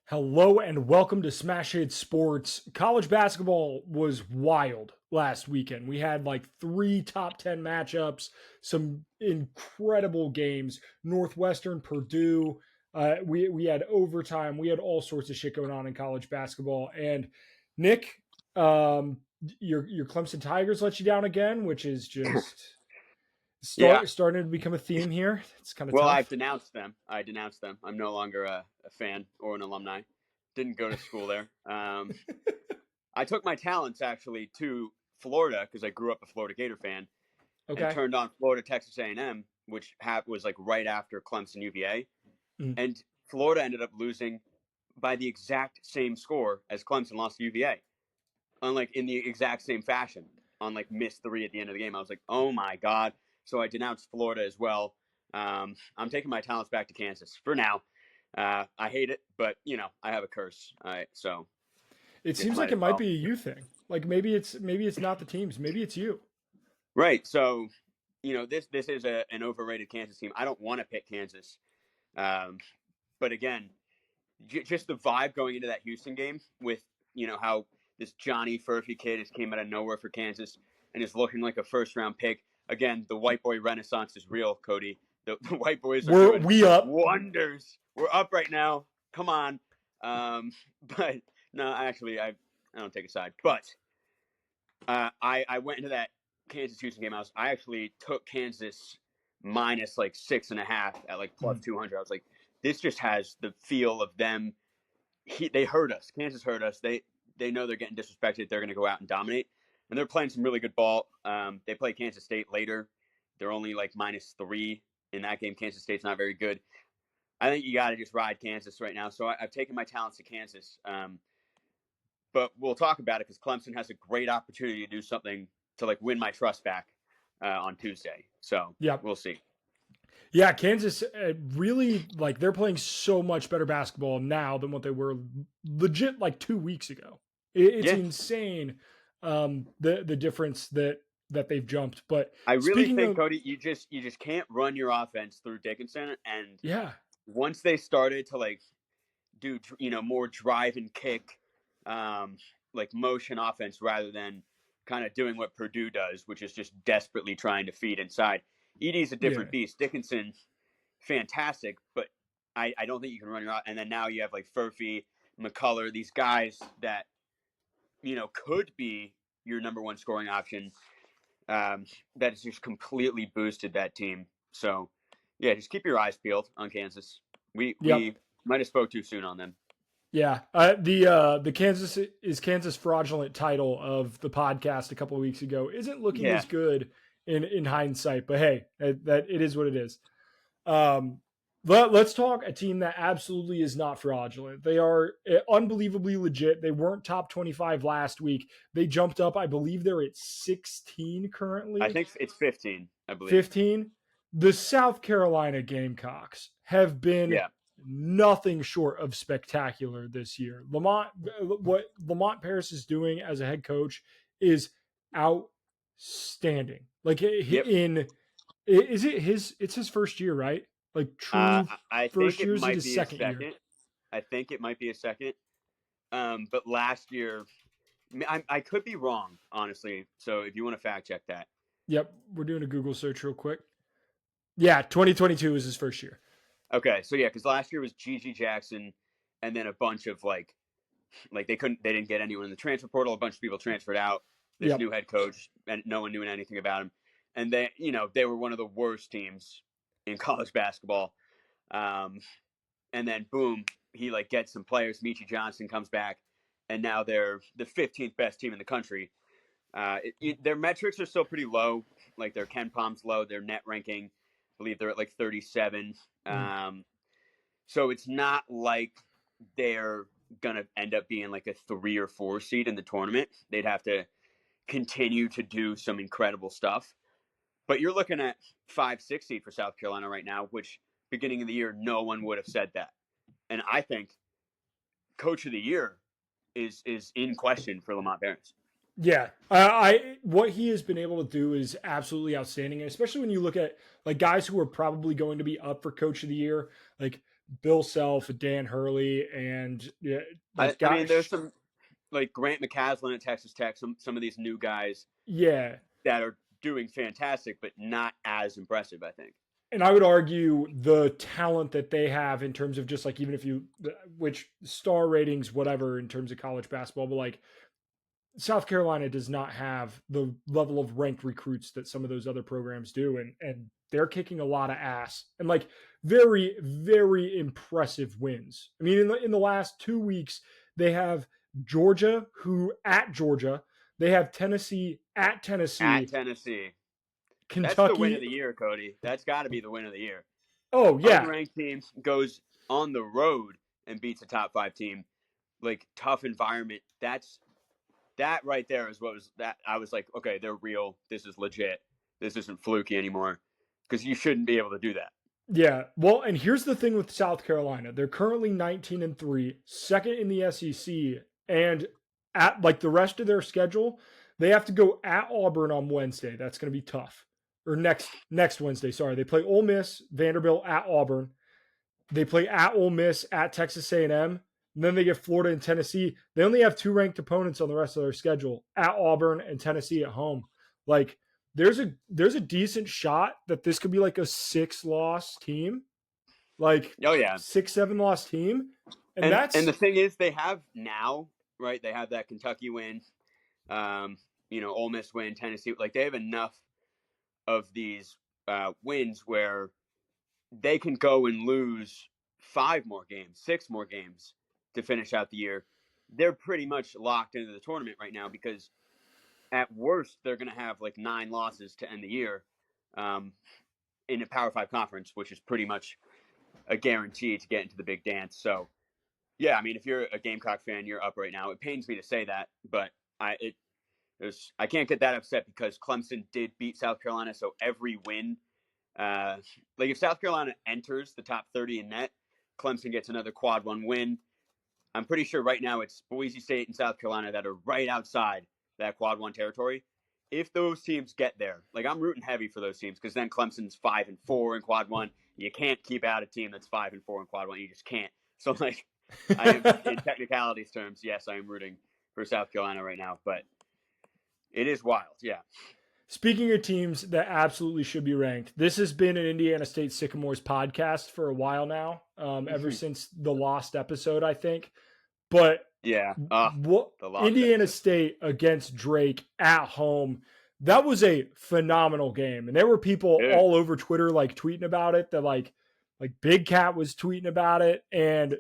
Hello and welcome to Smash Hit Sports. College basketball was wild last weekend. We had like three top 10 matchups, some incredible games. Northwestern, Purdue. We had overtime. We had all sorts of shit going on in college basketball. And Nick, your Clemson Tigers let you down again, which is just Yeah. starting to become a theme here. It's kind of Well, I've tough. denounced them. I denounced them. I'm no longer a fan or an alumni. Didn't go to school there. I took my talents actually to Florida because I grew up a Florida Gator fan and Okay. turned on Florida Texas A&M, which was like right after Clemson UVA, Mm. and Florida ended up losing by the exact same score as Clemson lost to UVA, unlike in the exact same fashion on like missed three at the end of the game. I was like, oh my god! So I denounced Florida as well. I'm taking my talents back to Kansas for now. I hate it, but I have a curse. So It just seems might like as it might well. be a you thing. Like maybe it's not the teams. Maybe it's you. Right. So this is an overrated Kansas team. I don't want to pick Kansas, um, but again, just the vibe going into that Houston game with how this Johnny Furphy kid just came out of nowhere for Kansas and is looking like a first round pick. Again, the white boy renaissance is real, Cody. The white boys are We're doing we up. wonders. We're up right now. Come on. But no, actually, I don't take a side. But I went into that Kansas Houston game. I actually took Kansas minus like 6.5 at like plus Mm. 200. I was like, this just has the feel of them. They hurt us. Kansas hurt us. They know they're getting disrespected. They're going to go out and dominate, and they're playing some really good ball. They play Kansas State later. They're only like -3 in that game. Kansas State's not very good. I think you got to just ride Kansas right now. So I've taken my talents to Kansas. But we'll talk about it because Clemson has a great opportunity to do something to like win my trust back on Tuesday. So Yep. we'll see. Yeah, Kansas really like they're playing so much better basketball now than what they were legit like 2 weeks ago. It's Yeah, insane the difference that they've jumped. But I really speaking think of Cody, you just can't run your offense through Dickinson. And yeah, once they started to like do more drive and kick, um, like motion offense rather than kind of doing what Purdue does, which is just desperately trying to feed inside. Edie's a different yeah, beast. Dickinson, fantastic, but I don't think you can run your. And then now you have like Furphy, McCullough, these guys that could be your number one scoring option. That has just completely boosted that team. So yeah, just keep your eyes peeled on Kansas. We yep. we might have spoke too soon on them. Yeah, the Kansas fraudulent title of the podcast a couple of weeks ago isn't looking Yeah, as good in hindsight, but hey, that it is what it is. Um, let's talk a team that absolutely is not fraudulent. They are unbelievably legit. They weren't top 25 last week. They jumped up. I believe they're at 16 I currently. think it's 15, I believe. 15. The South Carolina Gamecocks have been Yeah. nothing short of spectacular this year. What Lamont Paris is doing as a head coach is outstanding. Like Yep. is it his it's his first year, right? Like true I think first it year, is it might his be a second year? second. I think it might be a second. But last year, I could be wrong, honestly. So if you want to fact check that. Yep, we're doing a Google search real quick. Yeah, 2022 is his first year. Okay, so yeah, because last year was Gigi Jackson, and then a bunch of like they didn't get anyone in the transfer portal. A bunch of people transferred out. This Yep. new head coach, and no one knew anything about him. And they were one of the worst teams in college basketball. Um, and then boom, he like gets some players. Michi Johnson comes back, and now they're the 15th best team in the country. Their metrics are still pretty low. Like their Ken Palm's low. Their net ranking, I believe they're at like 37. Mm. So it's not like they're gonna end up being like a 3 or 4 seed in the tournament. They'd have to continue to do some incredible stuff. But you're looking at 5, 6 seed for South Carolina right now, which beginning of the year no one would have said that. And I think Coach of the Year is in question for Lamont Paris. Yeah, I what he has been able to do is absolutely outstanding, and especially when you look at like guys who are probably going to be up for Coach of the Year, like Bill Self, Dan Hurley, and I, like I mean, there's gosh, some like Grant McCaslin at Texas Tech, some of these new guys yeah. that are doing fantastic, but not as impressive, I think. And I would argue the talent that they have in terms of just like even if you which star ratings whatever in terms of college basketball, but like South Carolina does not have the level of ranked recruits that some of those other programs do, and they're kicking a lot of ass and like very very impressive wins. I mean, in the last 2 weeks, they have Georgia, who at Georgia, they have Tennessee at At Tennessee, Tennessee, that's the win of Kentucky. the year, Cody. That's got to be the win of the year. Oh yeah, Unranked team goes on the road and beats a top 5 team. Like tough environment. That right there is what was that. I was like, okay, they're real. This is legit. This isn't fluky anymore. Because you shouldn't be able to do that. yeah. Well, and here's the thing with South Carolina. They're currently 19-3, second in the SEC, and at like the rest of their schedule, they have to go at Auburn on Wednesday. That's going to be tough. Or next Wednesday, sorry. They play Ole Miss, Vanderbilt at Auburn. They play at Ole Miss, at Texas A&M, and then they get Florida and Tennessee. They only have two ranked opponents on the rest of their schedule, at Auburn and Tennessee at home. Like there's a decent shot that this could be like a 6-loss team, like Oh yeah, 6-7 loss team, and and the that's thing is, they have now right. They have that Kentucky win. Ole Miss win, Tennessee. Like they have enough of these wins where they can go and lose 5 more games, 6 more games to finish out the year. They're pretty much locked into the tournament right now because at worst they're going to have like 9 losses to end the year um, in a Power 5 conference, which is pretty much a guarantee to get into the big dance. So yeah, I mean, if you're a Gamecock fan, you're up right now. It pains me to say that, but I can't get that upset because Clemson did beat South Carolina. So every win, like if South Carolina enters the top 30 in net, Clemson gets another quad 1 win. I'm pretty sure right now it's Boise State and South Carolina that are right outside that quad 1 territory. If those teams get there, like I'm rooting heavy for those teams because then Clemson's 5-4 in quad 1. You can't keep out a team that's 5-4 in quad 1. You just can't. So like, I am in technicalities terms, yes, I am rooting for South Carolina right now, but it is wild. Yeah. speaking of teams that absolutely should be ranked. This has been an Indiana State Sycamores podcast for a while now, ever since the lost episode, I think. But Yeah. what The lost Indiana episode. State against Drake at home, that was a phenomenal game. And there were people Dude. all over Twitter like tweeting about it. That like Big Cat was tweeting about it, and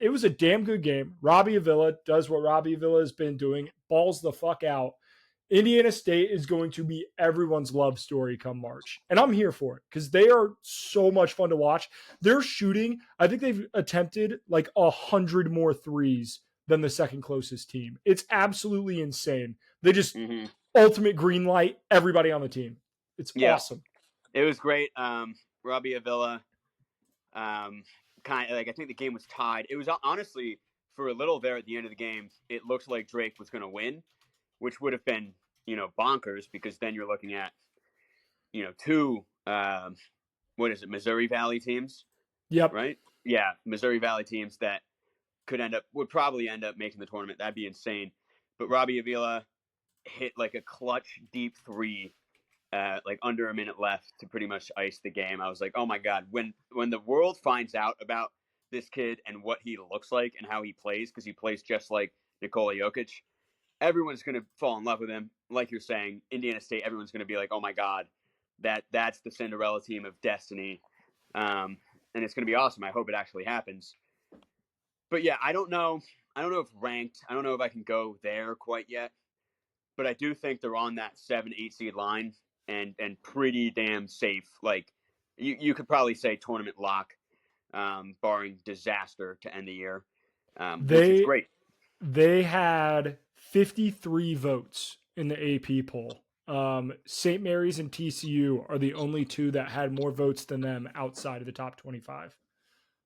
it was a damn good game. Robbie Avila does what Robbie Avila has been doing, balls the fuck out. Indiana State is going to be everyone's love story come March. And I'm here for it because they are so much fun to watch. They're shooting, I think they've attempted like 100 more threes than the second closest team. It's absolutely insane. They just Mm-hmm. ultimate green light everybody on the team. It's Yeah. awesome. It was great. Robbie Avila, kind of like I think the game was tied. It was honestly for a little there at the end of the game. It looked like Drake was going to win, which would have been bonkers because then you're looking at two what is it, Missouri Valley teams, Yep. right? Yeah, Missouri Valley teams that would probably end up making the tournament. That'd be insane. But Robbie Avila hit like a clutch deep 3 like under a minute left to pretty much ice the game. I was like, oh my god, when the world finds out about this kid and what he looks like and how he plays, because he plays just like Nikola Jokic, everyone's gonna fall in love with him. Like you're saying, Indiana State, everyone's gonna be like, oh my god, that's the Cinderella team of destiny, and it's gonna be awesome. I hope it actually happens. But yeah, I don't know. I don't know if ranked. I don't know if I can go there quite yet. But I do think they're on that 7-8 seed line and pretty damn safe. Like you could probably say tournament lock, barring disaster to end the year, which is They great. they had 53 votes in the AP poll. St. Mary's and TCU are the only two that had more votes than them outside of the top 25.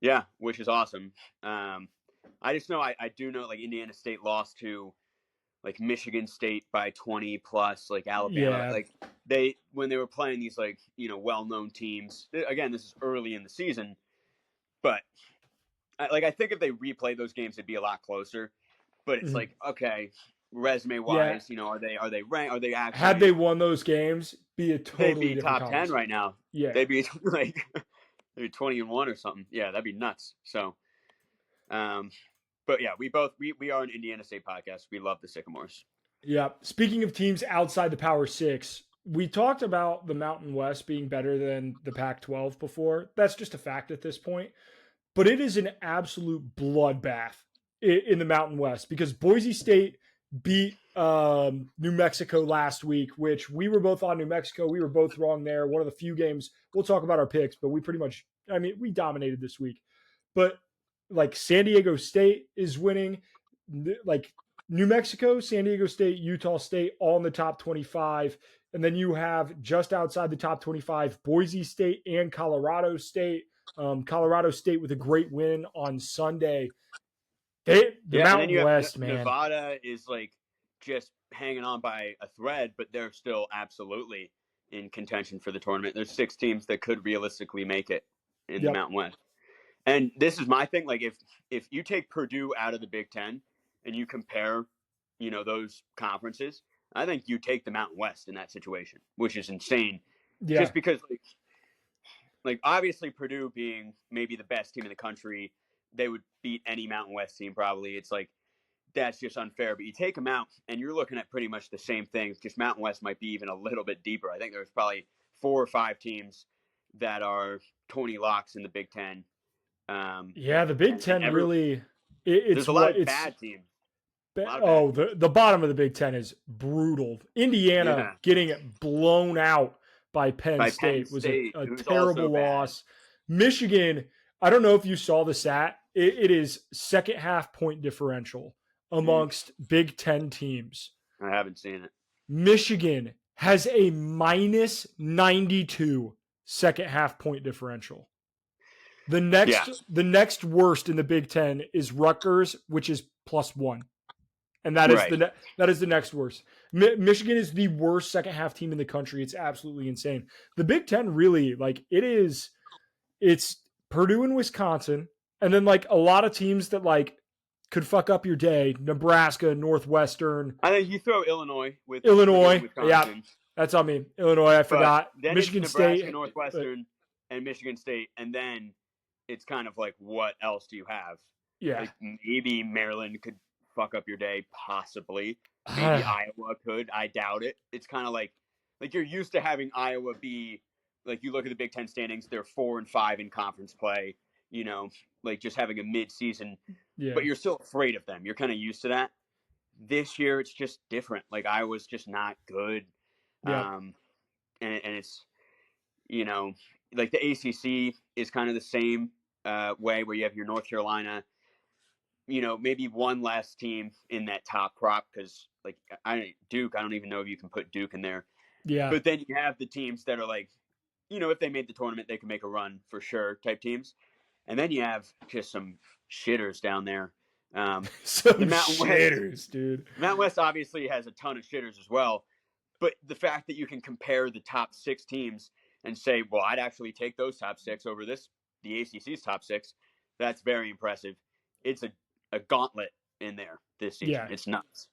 Yeah, which is awesome. I just know I do know like Indiana State lost to like Michigan State by 20 plus, like Alabama. Yeah. Like when they were playing these like well known teams. Again, this is early in the season. But I think if they replay those games, it'd be a lot closer. But it's Mhm. like, okay, resume Yeah. wise, are they ranked? Are they Had actually? they won those games, be a They'd totally be different top 10 conversation. right now. Yeah. They'd be like maybe 20-1 or something. Yeah, that'd be nuts. So, um, but yeah, we are an Indiana State podcast. We love the Sycamores. Yeah. Speaking of teams outside the Power Six, we talked about the Mountain West being better than the Pac 12 before. That's just a fact at this point. But it is an absolute bloodbath in the Mountain West because Boise State beat New Mexico last week, which we were both on New Mexico. We were both wrong there. One of the few games, we'll talk about our picks, but we pretty much, we dominated this week. But like San Diego State is winning, like New Mexico, San Diego State, Utah State, all in the top 25. And then you have just outside the top 25, Boise State and Colorado State. Colorado State with a great win on Sunday. The Yeah, and then Mountain you have West, man. Nevada is like just hanging on by a thread, but they're still absolutely in contention for the tournament. There's 6 teams that could realistically make it in the Yep. Mountain West. And this is my thing. Like if you take Purdue out of the Big Ten and you compare, those conferences, I think you take the Mountain West in that situation, which is insane. Yeah. Just because like obviously Purdue being maybe the best team in the country, they would beat any Mountain West team probably. It's like that's just unfair. But you take them out, and you're looking at pretty much the same things. Just Mountain West might be even a little bit deeper. I think there's probably 4 or 5 teams that are 20 locks in the Big Ten. Yeah, the Big And Ten really, it's there's a lot what of it's. bad teams. A lot of bad Oh, teams. the bottom of the Big Ten is brutal. Indiana Yeah, getting blown out by Penn by Penn State was State, a who's terrible also bad. loss. Michigan, I don't know if you saw the stat. It is second half point differential amongst Big Ten teams. I haven't seen it. Michigan has a minus 92 second half point differential. The Yeah, next worst in the Big Ten is Rutgers, which is +1, and that is right. that is the next worst. Michigan is the worst second half team in the country. It's absolutely insane. The Big Ten really it's Purdue and Wisconsin, and then like a lot of teams that like could fuck up your day. Nebraska, Northwestern, I think you throw Illinois with Purdue and Illinois. Yeah, Wisconsin. that's on me. Illinois, I But forgot. then it's Michigan Nebraska, State, Northwestern, and Michigan State, and then it's kind of like, what else do you have? yeah. Like maybe Maryland could fuck up your day, possibly. Maybe Iowa could. I doubt it. It's kind of like you're used to having Iowa be like you look at the Big Ten standings; they're 4 and 5 in conference play. Like just having a mid-season, Yeah. but you're still afraid of them. You're kind of used to that. This year, it's just different. Like Iowa's just not good. Yeah. And it's like the ACC is kind of the same way where you have your North Carolina, maybe one less team in that top crop because like Duke, I don't even know if you can put Duke in there. Yeah. But then you have the teams that are like, if they made the tournament, they can make a run for sure type teams. And then you have just some shitters down there. Some The Mountain shitters, West, dude. Mountain West obviously has a ton of shitters as well. But the fact that you can compare the top 6 teams and say, well, I'd actually take those top 6 over the ACC's top 6, that's very impressive. It's a gauntlet in there this season. Yeah. It's nuts.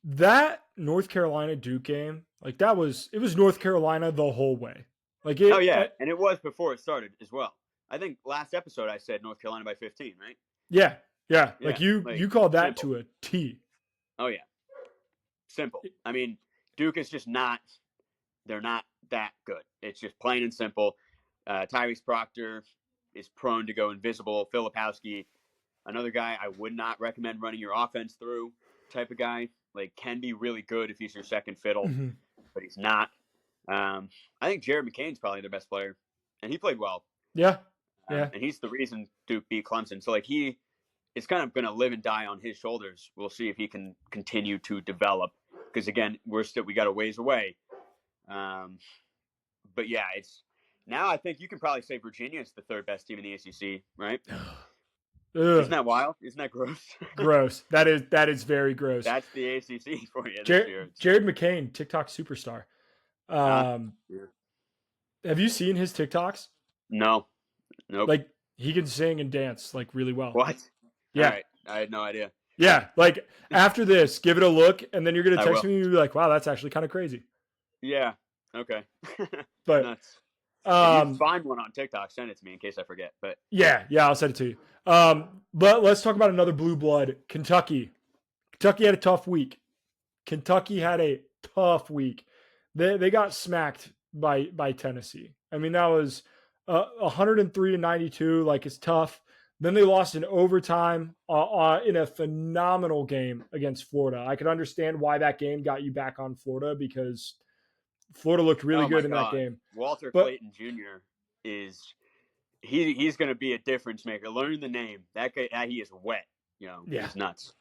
That North Carolina Duke game, like it was North Carolina the whole way. Like Oh, yeah. And it was before it started as well. I think last episode I said North Carolina by 15, right? Yeah. Yeah, Like you called that simple. to a T. Oh, yeah. Simple. I mean, Duke is just they're not that good. It's just plain and simple. Tyrese Proctor is prone to go invisible. Filipowski, another guy I would not recommend running your offense through type of guy. Like, can be really good if he's your second fiddle, but he's not. I think Jared McCain's probably their best player, and he played well. Yeah. Yeah. And he's the reason Duke beat Clemson. So, like, it's kind of going to live and die on his shoulders. We'll see if he can continue to develop. Because, again, we got a ways away. But, yeah, now I think you can probably say Virginia is the 3rd best team in the ACC, right? Isn't that wild? Isn't that gross? Gross. That is very gross. That's the ACC for you this year. Jared McCain, TikTok superstar. Yeah. Have you seen his TikToks? No. Nope. Like he can sing and dance like really well. What? All Yeah. right. I had no idea. Yeah. Like after this, give it a look, and then you're gonna I text will. me and be like, wow, that's actually kind of crazy. Yeah. Okay. But Nuts. If you um find one on TikTok, send it to me in case I forget. But yeah, I'll send it to you. But let's talk about another blue blood, Kentucky. Kentucky had a tough week. Kentucky had a tough week. They got smacked by Tennessee. I mean, that was 103-92. Like, it's tough. Then they lost in overtime in a phenomenal game against Florida. I could understand why that game got you back on Florida because Florida looked really oh my good in that God, game. Walter But Clayton Jr. is he's going to be a difference maker. Learn the name. That guy, he is wet. yeah, He's nuts.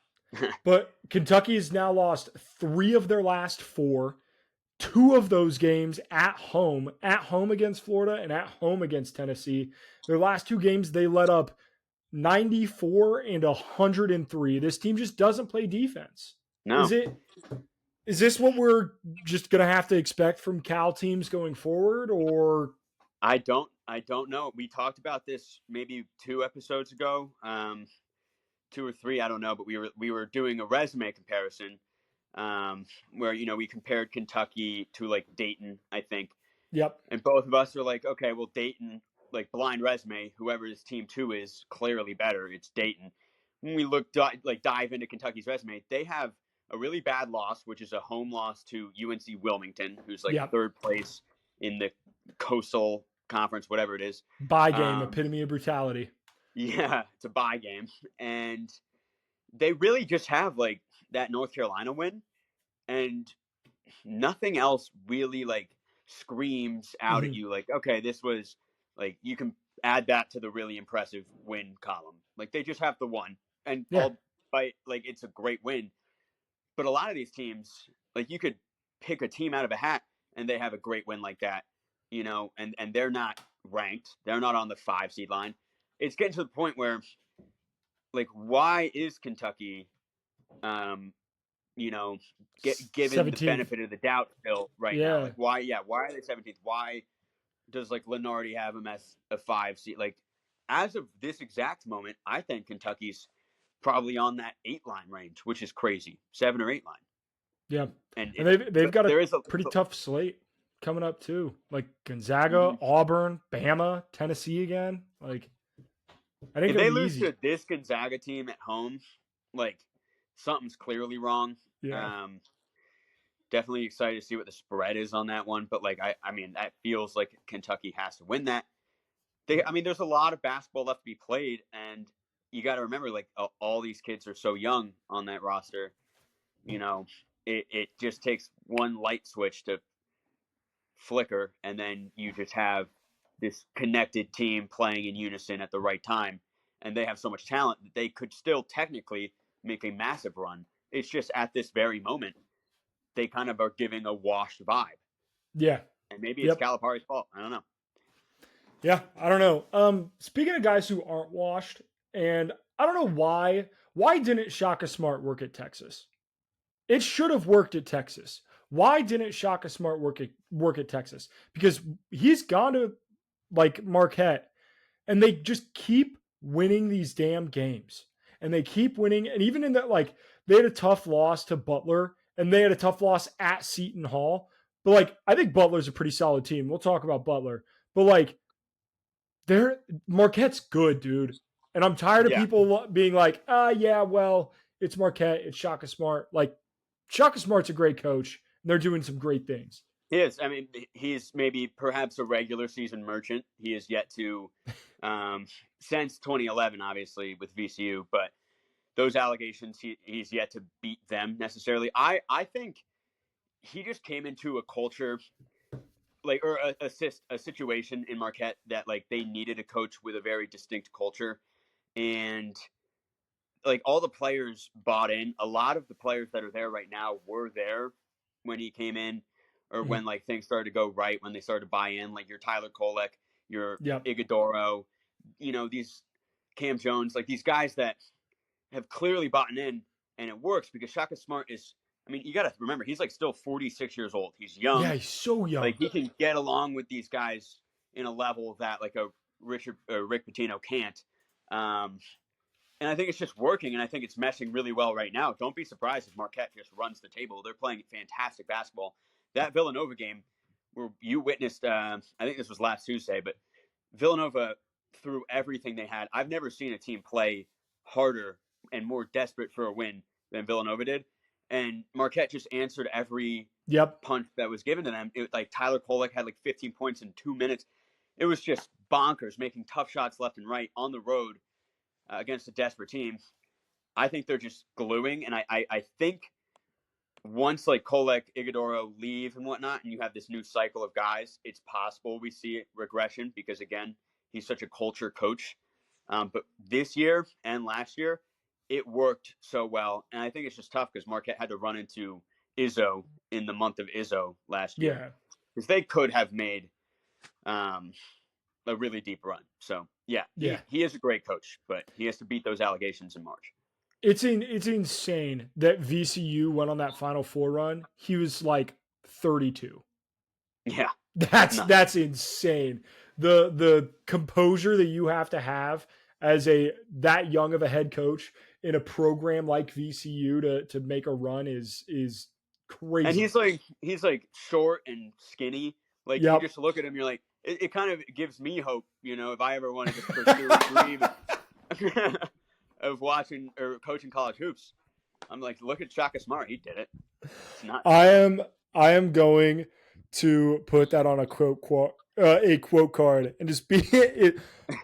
but Kentucky has now lost 3 of their last 4. 2 of those games at home against Florida and at home against Tennessee. Their last 2 games, they let up 94 and 103. This team just doesn't play defense. No, Is this what we're just going to have to expect from Cal teams going forward, or I don't know. We talked about this maybe 2 episodes ago, 2 or 3, I don't know. But we were doing a resume comparison, where we compared Kentucky to like Dayton, I think, yep. and both of us are like, okay, well, Dayton, like blind resume, whoever this team 2 is clearly better. It's Dayton. When we dive into Kentucky's resume, they have a really bad loss, which is a home loss to UNC Wilmington, who's like Yep. 3rd place in the Coastal Conference, whatever it is. Bye game, Um, epitome of brutality. yeah, it's a bye game, and they really just have like that North Carolina win, and nothing else really like screams out at Mm-hmm. you like, okay, this was like, you can add that to the really impressive win column. Like, they just have the one, and Yeah. all by like, it's a great win. But a lot of these teams, like, you could pick a team out of a hat and they have a great win like that, and they're not ranked. They're not on the 5 seed line. It's getting to the point where, like, why is Kentucky, um, given the 17th. benefit of the doubt still right now? Yeah. Like, why? Yeah, why are they 17th? Why does like Lenardi have him as a 5 seed? Like, as of this exact moment, I think Kentucky's probably on that 8 line range, which is crazy, 7 or 8 line. Yeah. And And they've got a there is a pretty tough slate coming up too. Like Gonzaga, mhm. Auburn, Bama, Tennessee again. Like I think If it'll they be lose easy. to this Gonzaga team at home, like, something's clearly wrong. Yeah. Um, Definitely excited to see what the spread is on that one, but like, I mean, that feels like Kentucky has to win that. I mean, there's a lot of basketball left to be played, and you got to remember, like, all these kids are so young on that roster. You know, it just takes one light switch to flicker, and then you just have this connected team playing in unison at the right time. And they have so much talent that they could still technically make a massive run. It's just at this very moment, they kind of are giving a washed vibe. Yeah. And maybe it's Yep. Calipari's fault. I don't know. Yeah. I don't know. Speaking of guys who aren't washed, and I don't know why didn't Shaka Smart work at Texas? It should have worked at Texas. Why didn't Shaka Smart work at Texas? Because he's gone to like Marquette, and they just keep winning these damn games, and they keep winning. And even in that, like they had a tough loss to Butler, and they had a tough loss at Seton Hall. But like I think Butler's a pretty solid team. We'll talk about Butler, but like they're Marquette's good, dude. And I'm tired of Yeah, people being like, yeah, well, it's Marquette, it's Shaka Smart. Like, Shaka Smart's a great coach, and they're doing some great things. he is. I mean, he's maybe perhaps a regular season merchant. He is yet to, um, since 2011, obviously, with VCU, but those allegations, he's yet to beat them necessarily. I think he just came into a culture, like, or a situation in Marquette that, like, they needed a coach with a very distinct culture, and like, all the players bought in. A lot of the players that are there right now were there when he came in, or Mhm. when like things started to go right, when they started to buy in, like your Tyler Kolek, your Yep. Iguodaro, these Cam Jones, like these guys that have clearly bought in, and it works because Shaka Smart is. I mean, you got to remember, he's like still 46 years old. He's Yeah, young. he's so Like, young. he can get along with these guys in a level that like a Rick Pitino can't. And I think it's just working, and I think it's meshing really well right now. Don't be surprised if Marquette just runs the table. They're playing fantastic basketball. That Villanova game where you witnessed, I think this was last Tuesday, but Villanova threw everything they had. I've never seen a team play harder and more desperate for a win than Villanova did. And Marquette just answered every punch that was given to them. Like Tyler Kolek had like 15 points in 2 minutes. It was just bonkers, making tough shots left and right on the road against a desperate team. I think they're just gluing, and I think once like Kolek, Iguodaro leave and whatnot, and you have this new cycle of guys, it's possible we see regression because, again, he's such a culture coach. But this year and last year, it worked so well. And I think it's just tough because Marquette had to run into Izzo in the month of Izzo last year. Because they could have made a really deep run. So, he is a great coach, but he has to beat those allegations in March. It's insane that VCU went on that Final Four run. He was like 32. Yeah. That's insane. The composure that you have to have as that young of a head coach in a program like VCU to make a run is crazy. And he's like short and skinny. Like you just look at him, you're like, it kind of gives me hope, if I ever wanted to pursue a dream of watching or coaching college hoops. I'm like, look at Shaka Smart. He did it. It's not. I am going to put that on a quote card and just be it.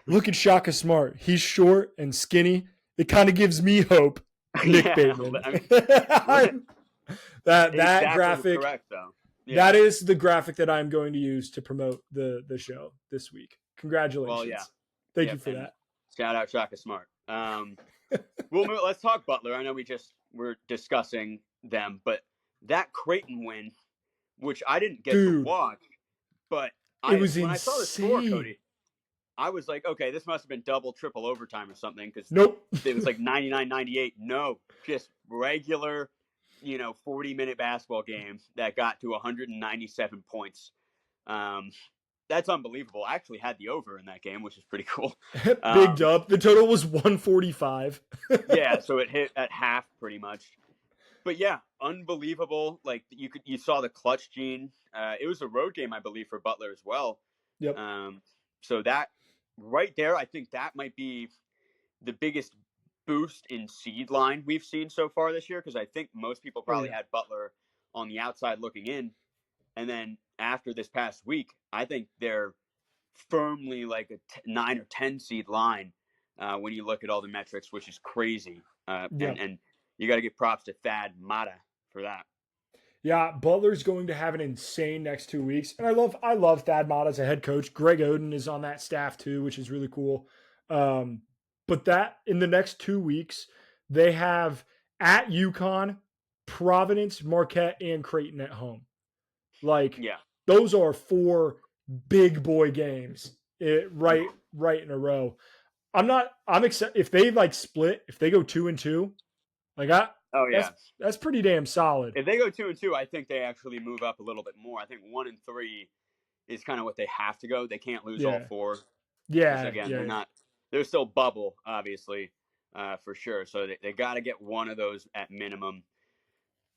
Look at Shaka Smart. He's short and skinny. It kind of gives me hope. Nick Bateman. I mean, that graphic. Correct, though. Yeah. That is the graphic that I'm going to use to promote the show this week. Congratulations. Well, yeah. Thank you for that. Shout out Shaka Smart. Let's talk Butler. I know we're discussing them, but that Creighton win, which I didn't get to watch, but when I saw the score, Cody, I was like, okay, this must have been double, triple overtime or something because it was like 99-98. No, just regular, 40-minute basketball game that got to 197 points. That's unbelievable. I actually had the over in that game, which is pretty cool. Big dub. The total was 145. Yeah, so it hit at half pretty much. But yeah, unbelievable. Like you saw the clutch gene. It was a road game, I believe, for Butler as well. Yep. So that right there, I think that might be the biggest boost in seed line we've seen so far this year because I think most people probably had Butler on the outside looking in. And then after this past week, I think they're firmly like a 9 or 10 seed line when you look at all the metrics, which is crazy. And you got to give props to Thad Matta for that. Yeah, Butler's going to have an insane next 2 weeks. And I love Thad Matta as a head coach. Greg Oden is on that staff too, which is really cool. But that in the next 2 weeks, they have at UConn, Providence, Marquette, and Creighton at home. Those are 4 big boy games right in a row. I'm excited if they split, if they go 2-2, that's pretty damn solid. If they go 2-2, I think they actually move up a little bit more. I think 1-3 is kind of what they have to go. They can't lose all 4. Yeah. Again, they're still bubble, obviously, for sure. So they got to get one of those at minimum.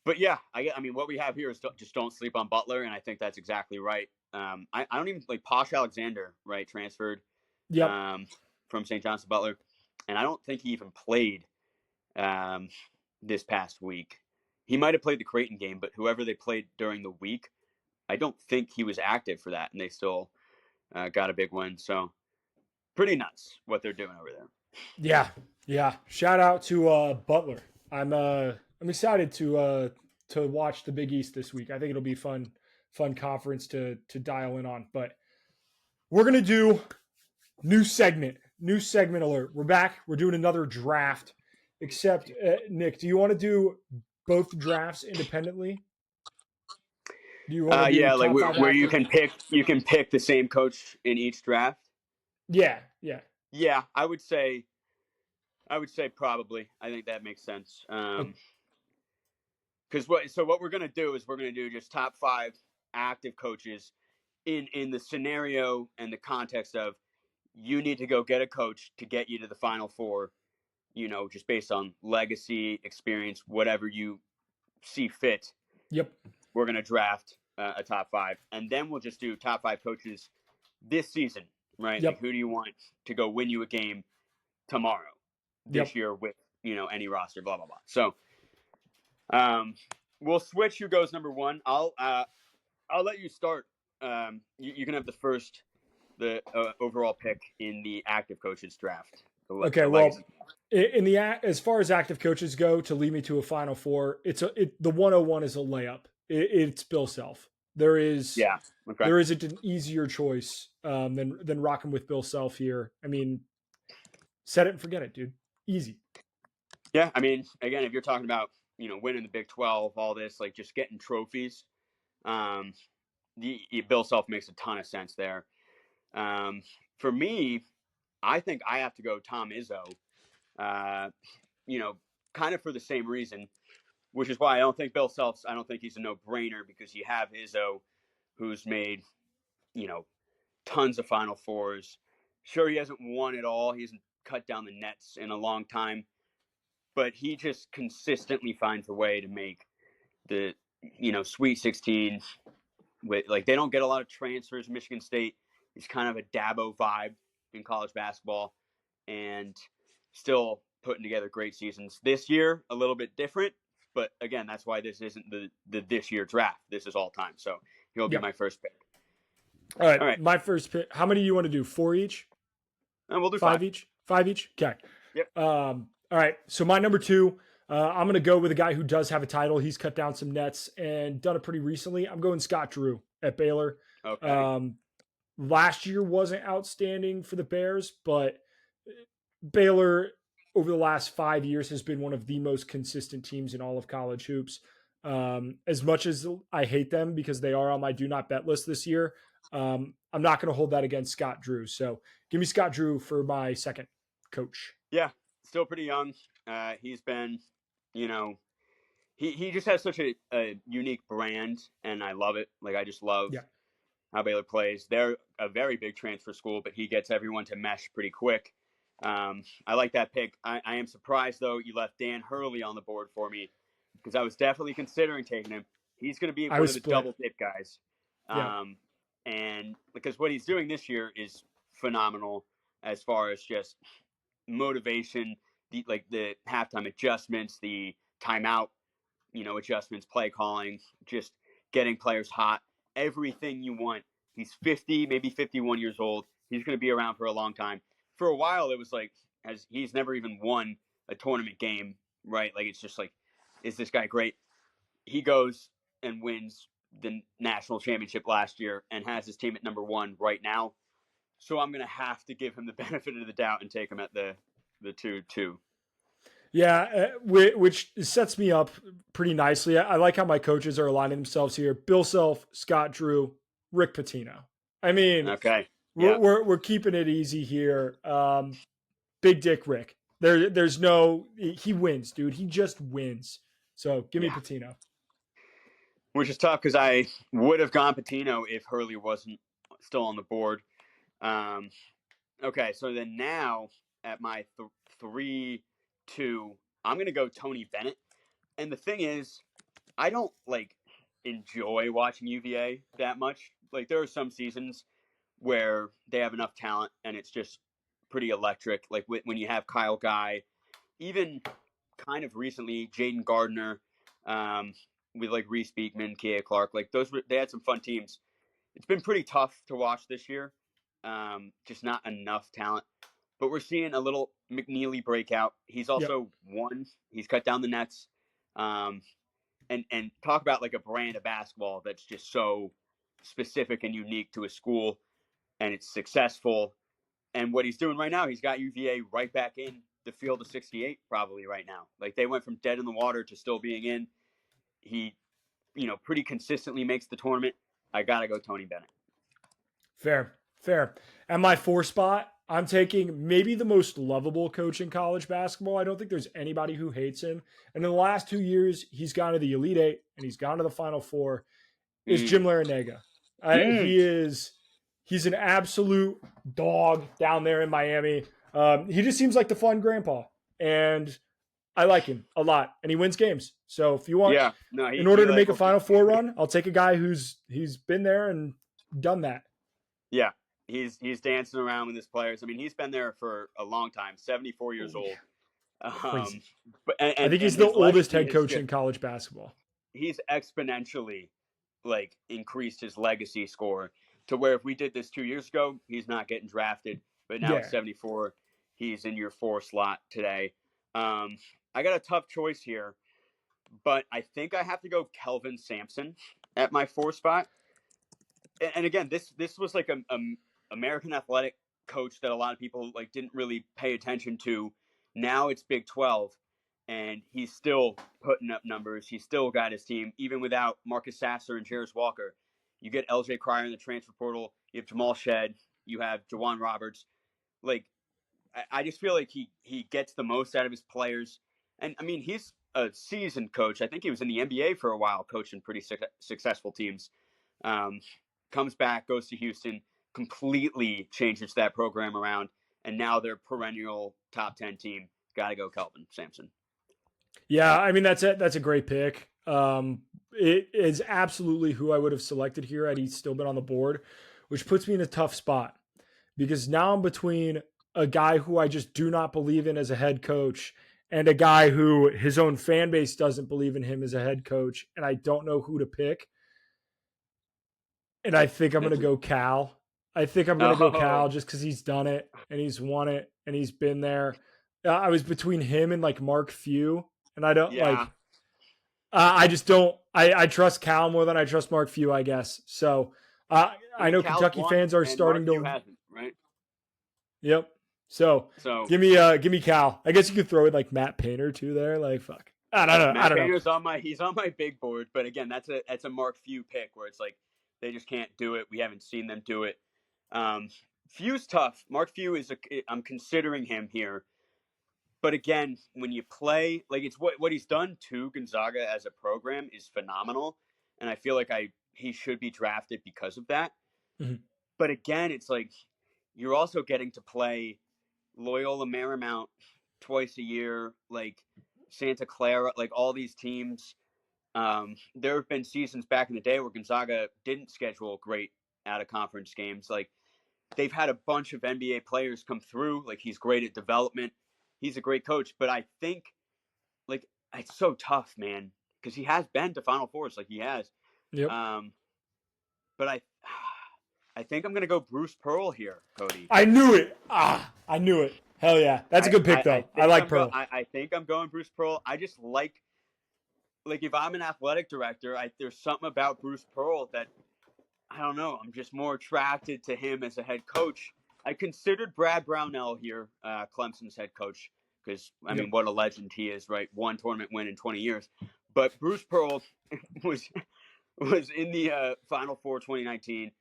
But yeah, I mean, what we have here is just don't sleep on Butler, and I think that's exactly right. I don't even like Posh Alexander, right? Transferred from St. John's to Butler, and I don't think he even played this past week. He might have played the Creighton game, but whoever they played during the week, I don't think he was active for that, and they still got a big win. So pretty nuts what they're doing over there. Yeah. Shout out to Butler. I'm excited to watch the Big East this week. I think it'll be fun conference to dial in on. But we're gonna do new segment alert. We're back. We're doing another draft. Except Nick, do you want to do both drafts independently? Do you want to like where you can pick the same coach in each draft? Yeah. I would say probably. I think that makes sense. Because what we're gonna do is we're gonna do just top 5 active coaches in the scenario and the context of you need to go get a coach to get you to the Final Four, just based on legacy, experience, whatever you see fit. Yep. We're going to draft a top 5, and then we'll just do top 5 coaches this season, right? Like, Yep. who do you want to go win you a game tomorrow, this Yep. year with, any roster, blah, blah, blah. So we'll switch who goes number 1. I'll let you start. You can have the overall pick in the active coaches draft. Okay. Well, as far as active coaches go, to lead me to a Final Four, the 101 is a layup. It's Bill Self. There isn't an easier choice than rocking with Bill Self here. I mean, set it and forget it, dude. Easy. Yeah, I mean, again, if you're talking about winning the Big 12, all this, like, just getting trophies, Bill Self makes a ton of sense there. For me, I think I have to go Tom Izzo. Kind of for the same reason, which is why I don't think I don't think he's a no-brainer, because you have Izzo, who's made, tons of Final Fours. Sure, he hasn't won it all. He hasn't cut down the nets in a long time, but he just consistently finds a way to make the, Sweet 16. They don't get a lot of transfers. Michigan State is kind of a Dabo vibe in college basketball, and still putting together great seasons. This year, a little bit different, but again, that's why this isn't the this year draft. This is all time. So he'll be my first pick. All right. My first pick. How many do you want to do? 4 each? We'll do 5 each. 5 each. Okay. Yep. All right. So my number 2, I'm going to go with a guy who does have a title. He's cut down some nets and done it pretty recently. I'm going Scott Drew at Baylor. Okay. Last year wasn't outstanding for the Bears, but Baylor over the last 5 years has been one of the most consistent teams in all of college hoops. As much as I hate them because they are on my do not bet list this year, I'm not going to hold that against Scott Drew. So give me Scott Drew for my second coach. Yeah, still pretty young. He's been, he just has such a unique brand, and I love it. Like, I just love how Baylor plays. They're a very big transfer school, but he gets everyone to mesh pretty quick. I like that pick. I am surprised, though, you left Dan Hurley on the board for me, because I was definitely considering taking him. He's going to be one of the double dip guys. And because what he's doing this year is phenomenal as far as just motivation, the halftime adjustments, the timeout, adjustments, play calling, just getting players hot, everything you want. He's 50, maybe 51 years old. He's going to be around for a long time. For a while, it was like, as he's never even won a tournament game, right? Like, it's just like, is this guy great? He goes and wins the national championship last year and has his team at number 1 right now. So I'm going to have to give him the benefit of the doubt and take him at the 2-2. Yeah, which sets me up pretty nicely. I like how my coaches are aligning themselves here. Bill Self, Scott Drew, Rick Pitino. I mean, okay, we're keeping it easy here. Big Dick Rick. There's no, he wins, dude. He just wins. So give me Pitino. Which is tough because I would have gone Pitino if Hurley wasn't still on the board. Okay, so then now at my 3-2, I'm going to go Tony Bennett. And the thing is, I don't enjoy watching UVA that much. Like, there are some seasons where they have enough talent and it's just pretty electric. Like when you have Kyle Guy, even kind of recently Jaden Gardner, with Reese Beekman, Kia Clark, they had some fun teams. It's been pretty tough to watch this year. Just not enough talent. But we're seeing a little McNeely breakout. He's also won. He's cut down the nets. And talk about a brand of basketball that's just so specific and unique to a school, and it's successful. And what he's doing right now, he's got UVA right back in the field of 68 probably right now. They went from dead in the water to still being in. He, pretty consistently makes the tournament. I got to go Tony Bennett. Fair. At my 4 spot, I'm taking maybe the most lovable coach in college basketball. I don't think there's anybody who hates him. And in the last 2 years, he's gone to the Elite Eight and he's gone to the Final Four. Is Jim Larrañaga. He is He's an absolute dog down there in Miami. He just seems like the fun grandpa, and I like him a lot, and he wins games. So if you want, Yeah, no, in order to like make a Final Four run, I'll take a guy he's been there and done that. Yeah, he's dancing around with his players. I mean, he's been there for a long time, 74 years Holy old. crazy! But I think he's and the his oldest legacy head has coach just in college basketball. he's exponentially like increased his legacy score to where if we did this 2 years ago, he's not getting drafted. But now at Yeah, 74, he's in your 4 slot today. I got a tough choice here, but I think I have to go Kelvin Sampson at my 4 spot. And again, this was like a American athletic coach that a lot of people like didn't really pay attention to. Now it's Big 12, and he's still putting up numbers. He's still got his team, even without Marcus Sasser and Jarris Walker. You get LJ Cryer in the transfer portal. You have Jamal Shed. You have Jawan Roberts. Like I just feel like he gets the most out of his players. And I mean, he's a seasoned coach. I think he was in the NBA for a while, coaching pretty successful teams. Um, Comes back, goes to Houston, completely changes that program around, and now they're perennial top 10 team. Got to go Kelvin Sampson. yeah. I mean, that's a great pick. It is absolutely who I would have selected here had he still been on the board, which puts me in a tough spot because now I'm between a guy who I just do not believe in as a head coach and a guy who his own fan base doesn't believe in him as a head coach, and I don't know who to pick. And I think I'm going to go Cal. I think I'm going to go Oh, Cal just because he's done it and he's won it and he's been there. I was between him and like Mark Few, and I don't yeah. like. I just don't. I trust Cal more than I trust Mark Few, I guess. So I I mean, know Cal's Kentucky won, fans are and starting Mark Few to. hasn't, right? Yep. So So give me Cal. I guess you could throw in like Matt Painter too there. Like fuck. I don't know. I Matt don't know. Painter's on my big board, but again, that's a Mark Few pick where it's like they just can't do it. We haven't seen them do it. Um, Few's tough. Mark Few is I'm considering him here. But again, when you play, like it's what he's done to Gonzaga as a program is phenomenal, and I feel like he should be drafted because of that. Mhm. But again, it's like you're also getting to play Loyola Marymount twice a year, like Santa Clara, like all these teams. There have been seasons back in the day where Gonzaga didn't schedule great out of conference games. Like they've had a bunch of NBA players come through. Like he's great at development. He's a great coach, but I think like it's so tough, man, because he has been to Final Fours, like he has. Yep. Um, but I think I'm gonna go Bruce Pearl here, Cody. I knew it. I knew it. Hell yeah. That's a good pick though. I like Pearl. I think I'm going Bruce Pearl. I just like if I'm an athletic director, there's something about Bruce Pearl that I don't know. I'm just more attracted to him as a head coach. I considered Brad Brownell here, Clemson's head coach, because I Yep. mean, what a legend he is, right? One tournament win in 20 years. But Bruce Pearl was was in the Final Four 2019.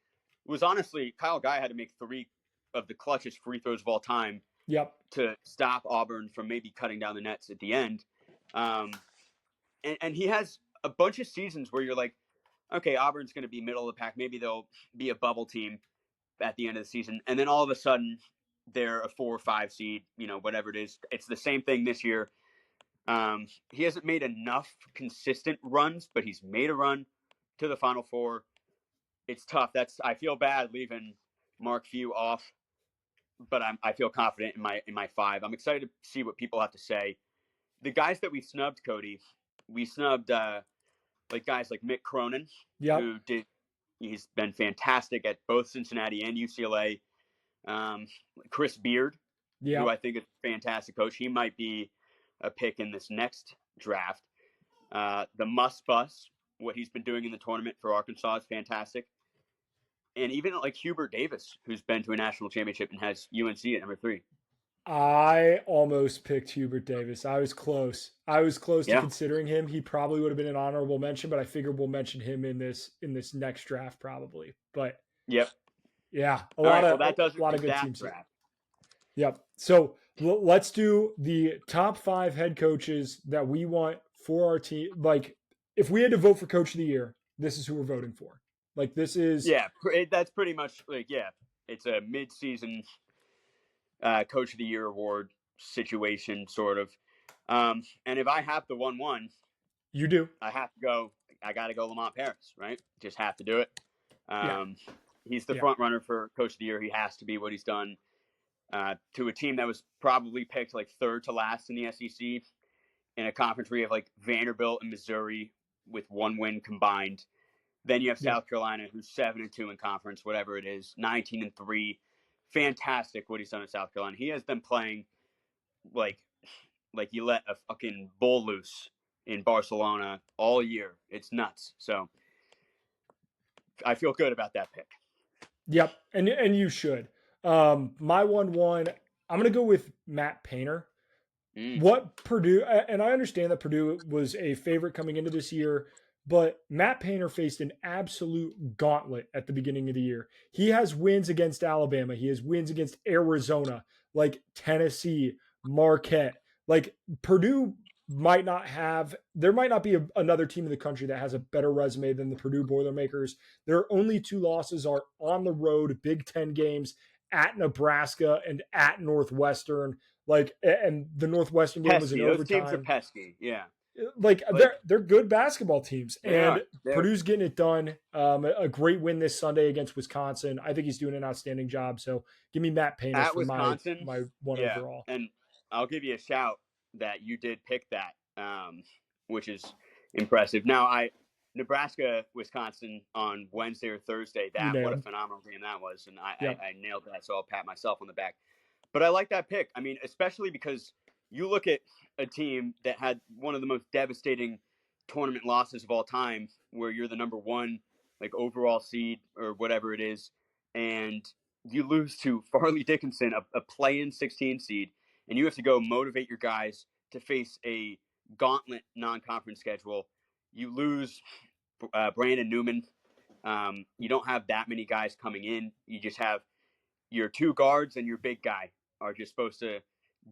Was honestly Kyle Guy had to make 3 of the clutchest free throws of all time Yep. to stop Auburn from maybe cutting down the nets at the end. And he has a bunch of seasons where you're like, okay, Auburn's going to be middle of the pack. Maybe they'll be a bubble team at the end of the season. And then all of a sudden, they're a 4 or 5 seed, whatever it is. It's the same thing this year. He hasn't made enough consistent runs, but he's made a run to the Final Four. It's tough. I feel bad leaving Mark Few off, but I feel confident in my 5. I'm excited to see what people have to say. The guys that we snubbed, Cody, we snubbed like guys like Mick Cronin, Yep. he's been fantastic at both Cincinnati and UCLA. Chris Beard, who Yep. I think is a fantastic coach. He might be a pick in this next draft. The Must Bus, what he's been doing in the tournament for Arkansas is fantastic. And even like Hubert Davis, who's been to a national championship and has UNC at number 3. I almost picked Hubert Davis. I was close. I was close to Yeah. considering him. He probably would have been an honorable mention, but I figured we'll mention him in this next draft probably. But Yep. yeah, All right. Well, that does a it lot for of good that teams here. draft. Yep. So let's do the top 5 head coaches that we want for our team. Like, if we had to vote for coach of the year, this is who we're voting for. Like this is Yeah, that's pretty much like it's a mid-season Coach of the Year award situation, sort of. And if I have the 1-1, you do. I have to go. I got to go Lamont Paris, right? Just have to do it. Yeah. Um, he's the Yeah. front runner for Coach of the Year. He has to be what he's done to a team that was probably picked like third to last in the SEC in a conference where you have like Vanderbilt and Missouri with one win combined. Then you have Yep. South Carolina, who's 7-2 in conference, whatever it is, 19-3. Fantastic what he's done at South Carolina. He has them playing like you let a fucking bull loose in Barcelona all year. It's nuts. So I feel good about that pick. Yep. And you should. My 1-1, I'm gonna go with Matt Painter. Mm. What Purdue, and I understand that Purdue was a favorite coming into this year, but Matt Painter faced an absolute gauntlet at the beginning of the year. He has wins against Alabama, he has wins against Arizona, like Tennessee, Marquette. Like Purdue might not have, there might not be another team in the country that has a better resume than the Purdue Boilermakers. Their only two losses are on the road, Big Ten games at Nebraska and at Northwestern. Like, and the Northwestern game was in Pesky. Those teams are overtime. pesky. Yeah. Like Like they're good basketball teams, they and are. They're Purdue's getting it done. A great win this Sunday against Wisconsin. I think he's doing an outstanding job. So give me Matt Painter at for my Wisconsin. my one Yeah. overall. And I'll give you a shout that you did pick that, which is impressive. Now, Nebraska, Wisconsin on Wednesday or Thursday. You What a nailed. phenomenal game that was, and Yep. I nailed that. So I'll pat myself on the back. But I like that pick. I mean, especially because you look at a team that had one of the most devastating tournament losses of all time, where you're the number one like overall seed or whatever it is, and you lose to Farley Dickinson, a play-in 16 seed, and you have to go motivate your guys to face a gauntlet non-conference schedule. You lose Brandon Newman. You don't have that many guys coming in. You just have your two guards and your big guy are just supposed to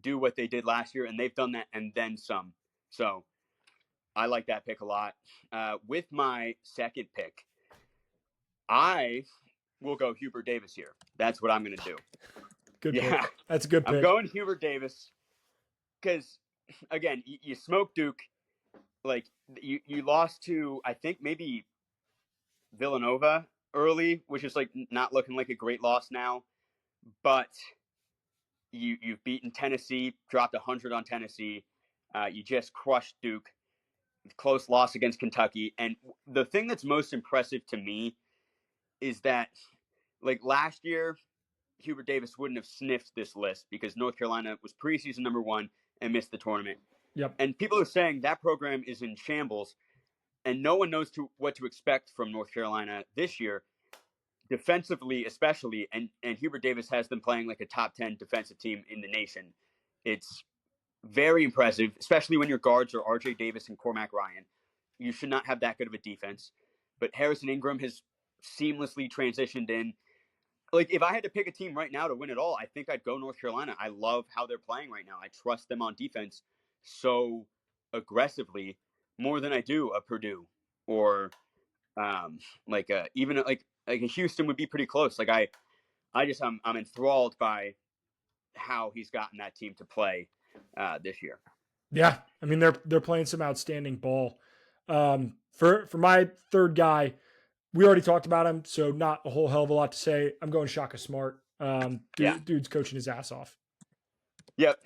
do what they did last year, and they've done that and then some. So I like that pick a lot. With my second pick, I will go Hubert Davis here. That's what I'm going to do. Good Yeah, pick. That's a good I'm pick. going Hubert Davis because, again, you smoke Duke. Like you lost to, I think, maybe Villanova early, which is like not looking like a great loss now, but you've beaten Tennessee, dropped 100 on Tennessee. You just crushed Duke. Close loss against Kentucky. And the thing that's most impressive to me is that, like last year, Hubert Davis wouldn't have sniffed this list because North Carolina was preseason number one and missed the tournament. Yep. And people are saying that program is in shambles, and no one knows what to expect from North Carolina this year, defensively especially. And Hubert Davis has them playing like a top 10 defensive team in the nation. It's very impressive, especially when your guards are RJ Davis and Cormac Ryan. You should not have that good of a defense. But Harrison Ingram has seamlessly transitioned in. Like, if I had to pick a team right now to win it all, I think I'd go North Carolina. I love how they're playing right now. I trust them on defense so aggressively more than I do a Purdue or even like a Houston would be pretty close. Like I'm enthralled by how he's gotten that team to play this year. Yeah. I mean they're playing some outstanding ball. For my third guy, we already talked about him, so not a whole hell of a lot to say. I'm going Shaka Smart. Yeah. Dude's coaching his ass off. Yep.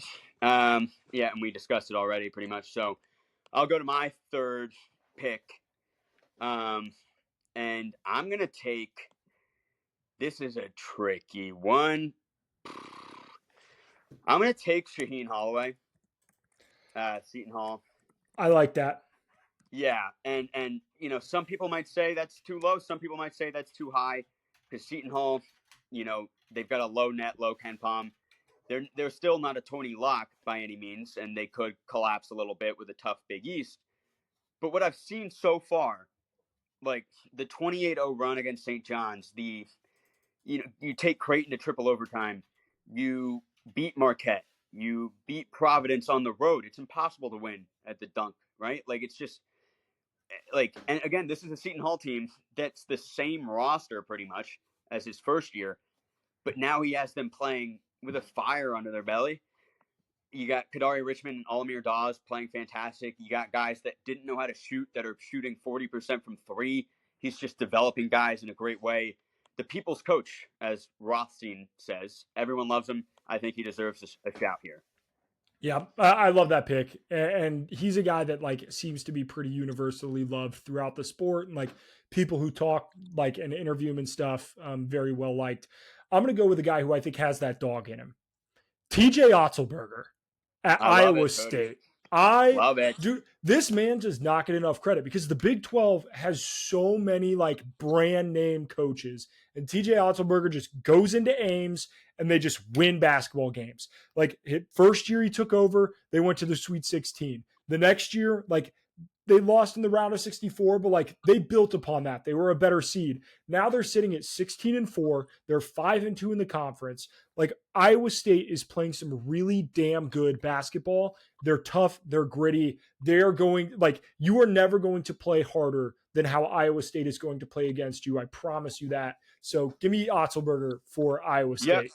Yeah, and we discussed it already pretty much. So I'll go to my third pick. And I'm going to take, this is a tricky one. I'm going to take Shaheen Holloway, Seton Hall. I like that. Yeah, and some people might say that's too low. Some people might say that's too high because Seton Hall, they've got a low net, low Ken Palm. They're still not a Tony lock by any means, and they could collapse a little bit with a tough Big East. But what I've seen so far, like the 28-0 run against St. John's, you take Creighton to triple overtime, you beat Marquette, you beat Providence on the road. It's impossible to win at the Dunk, right? Like it's just like, and again, this is a Seton Hall team that's the same roster pretty much as his first year, but now he has them playing with a fire under their belly. You got Kadari Richmond and Alamir Dawes playing fantastic. You got guys that didn't know how to shoot that are shooting 40% from three. He's just developing guys in a great way. The people's coach, as Rothstein says, everyone loves him. I think he deserves a shout here. Yeah, I love that pick, and he's a guy that like seems to be pretty universally loved throughout the sport, and like people who talk like and interview him and stuff, very well liked. I'm gonna go with a guy who I think has that dog in him, TJ Otzelberger at I love Iowa it, Cody. State. I Love it. Dude, this man does not get enough credit because the Big 12 has so many like brand name coaches, and TJ Otzelberger just goes into Ames and they just win basketball games. Like first year he took over, they went to the Sweet 16. The next year, like they lost in the round of 64, but like they built upon that. They were a better seed. Now they're sitting at 16-4. They're 5-2 in the conference. Like Iowa State is playing some really damn good basketball. They're tough. They're gritty. They're going like you are never going to play harder than how Iowa State is going to play against you. I promise you that. So give me Otzelberger for Iowa State. Yep.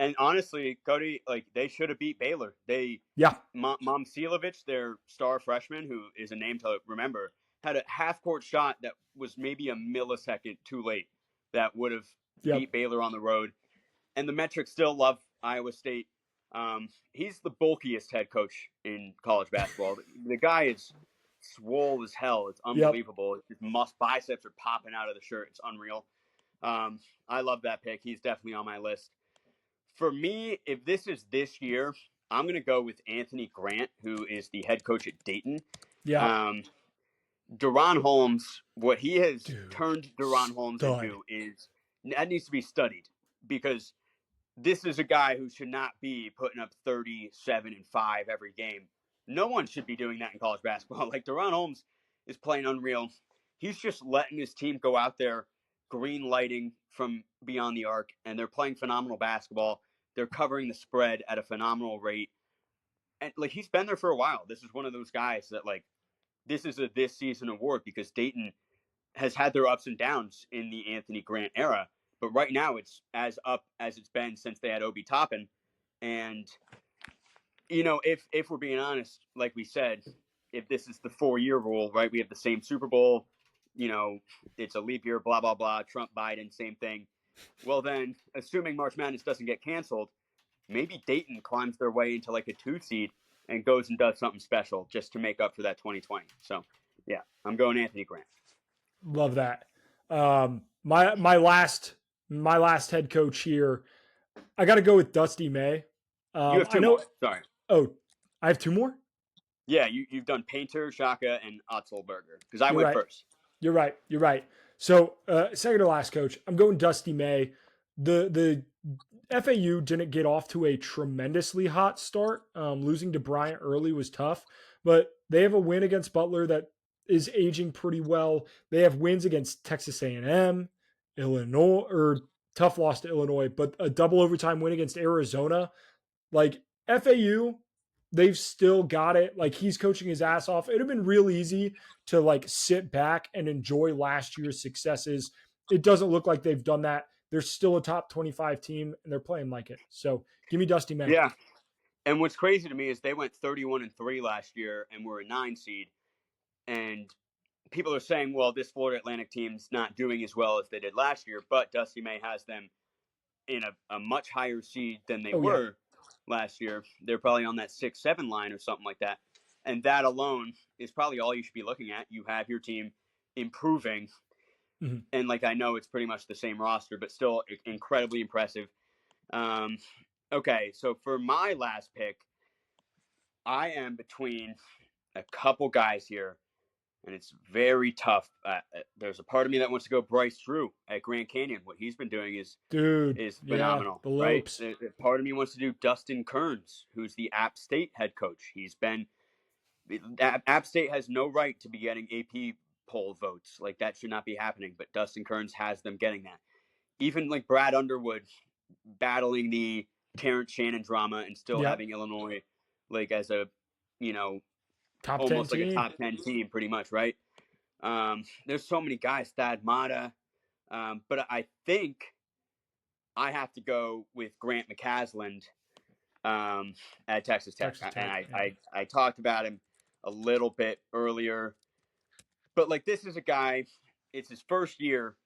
And honestly, Cody, like they should have beat Baylor. Momcilovic, their star freshman, who is a name to remember, had a half-court shot that was maybe a millisecond too late that would have beat Baylor on the road. And the metrics still love Iowa State. He's the bulkiest head coach in college basketball. The guy is swole as hell. It's unbelievable. His biceps are popping out of the shirt. It's unreal. I love that pick. He's definitely on my list. For me, if this is this year, I'm going to go with Anthony Grant, who is the head coach at Dayton. Yeah. Deron Holmes, what he has turned Deron Holmes into that needs to be studied because this is a guy who should not be putting up 37 and 5 every game. No one should be doing that in college basketball. Like Deron Holmes is playing unreal. He's just letting his team go out there, green lighting from beyond the arc, and they're playing phenomenal basketball. They're covering the spread at a phenomenal rate. And like he's been there for a while. This is one of those guys that like this is a this season award because Dayton has had their ups and downs in the Anthony Grant era. But right now it's as up as it's been since they had Obi Toppin. And you know, if we're being honest, like we said, if this is the 4-year rule, right? We have the same Super Bowl, you know, it's a leap year, blah, blah, blah, Trump, Biden, same thing. Well, then, assuming March Madness doesn't get canceled, maybe Dayton climbs their way into like a 2 seed and goes and does something special just to make up for that 2020. So, yeah, I'm going Anthony Grant. Love that. My last head coach here, I got to go with Dusty May. You have two more. Sorry. Oh, I have 2 more? Yeah, you've done Painter, Shaka, and Otzelberger because I went first. You're right. So second to last coach, I'm going Dusty May. The FAU didn't get off to a tremendously hot start. Losing to Bryant early was tough, but they have a win against Butler that is aging pretty well. They have wins against Texas A&M, Illinois, or tough loss to Illinois, but a double overtime win against Arizona. Like FAU, they've still got it. Like he's coaching his ass off. It'd have been real easy to like sit back and enjoy last year's successes. It doesn't look like they've done that. They're still a top 25 team and they're playing like it. So give me Dusty May. Yeah. And what's crazy to me is they went 31-3 last year and were a 9 seed. And people are saying, well, this Florida Atlantic team's not doing as well as they did last year, but Dusty May has them in a much higher seed than they were last year. They're probably on that 6-7 line or something like that. And that alone is probably all you should be looking at. You have your team improving. Mm-hmm. And like, I know it's pretty much the same roster, but still incredibly impressive. Okay. So for my last pick, I am between a couple guys here and it's very tough. There's a part of me that wants to go Bryce Drew at Grand Canyon. What he's been doing is phenomenal. The right? Part of me wants to do Dustin Kearns, who's the App State head coach. App State has no right to be getting AP poll votes. Like that should not be happening. But Dustin Kearns has them getting that. Even like Brad Underwood battling the Terrence Shannon drama and still having Illinois like as a, you know, top almost 10 like team. a top 10 team pretty much, right? There's so many guys, Thad Matta, but I think I have to go with Grant McCasland at Texas Tech, Texas and Tech. Yeah. I talked about him a little bit earlier, but like this is a guy. It's his first year,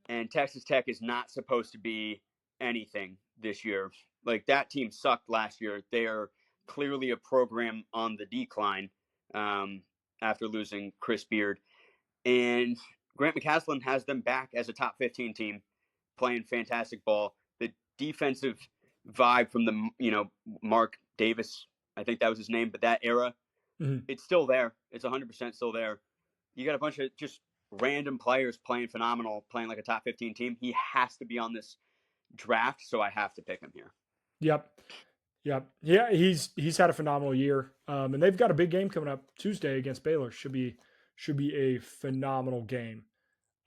and Texas Tech is not supposed to be anything this year. Like that team sucked last year. They are clearly a program on the decline after losing Chris Beard. And Grant McCaslin has them back as a top 15 team, playing fantastic ball. The defensive vibe from the Mark Davis, I think that was his name, but that era, Mhm. it's still there. It's 100% still there. You got a bunch of just random players playing phenomenal, playing like a top 15 team. He has to be on this draft, so I have to pick him here. Yep. Yep. Yeah, he's had a phenomenal year. And they've got a big game coming up Tuesday against Baylor. Should be a phenomenal game.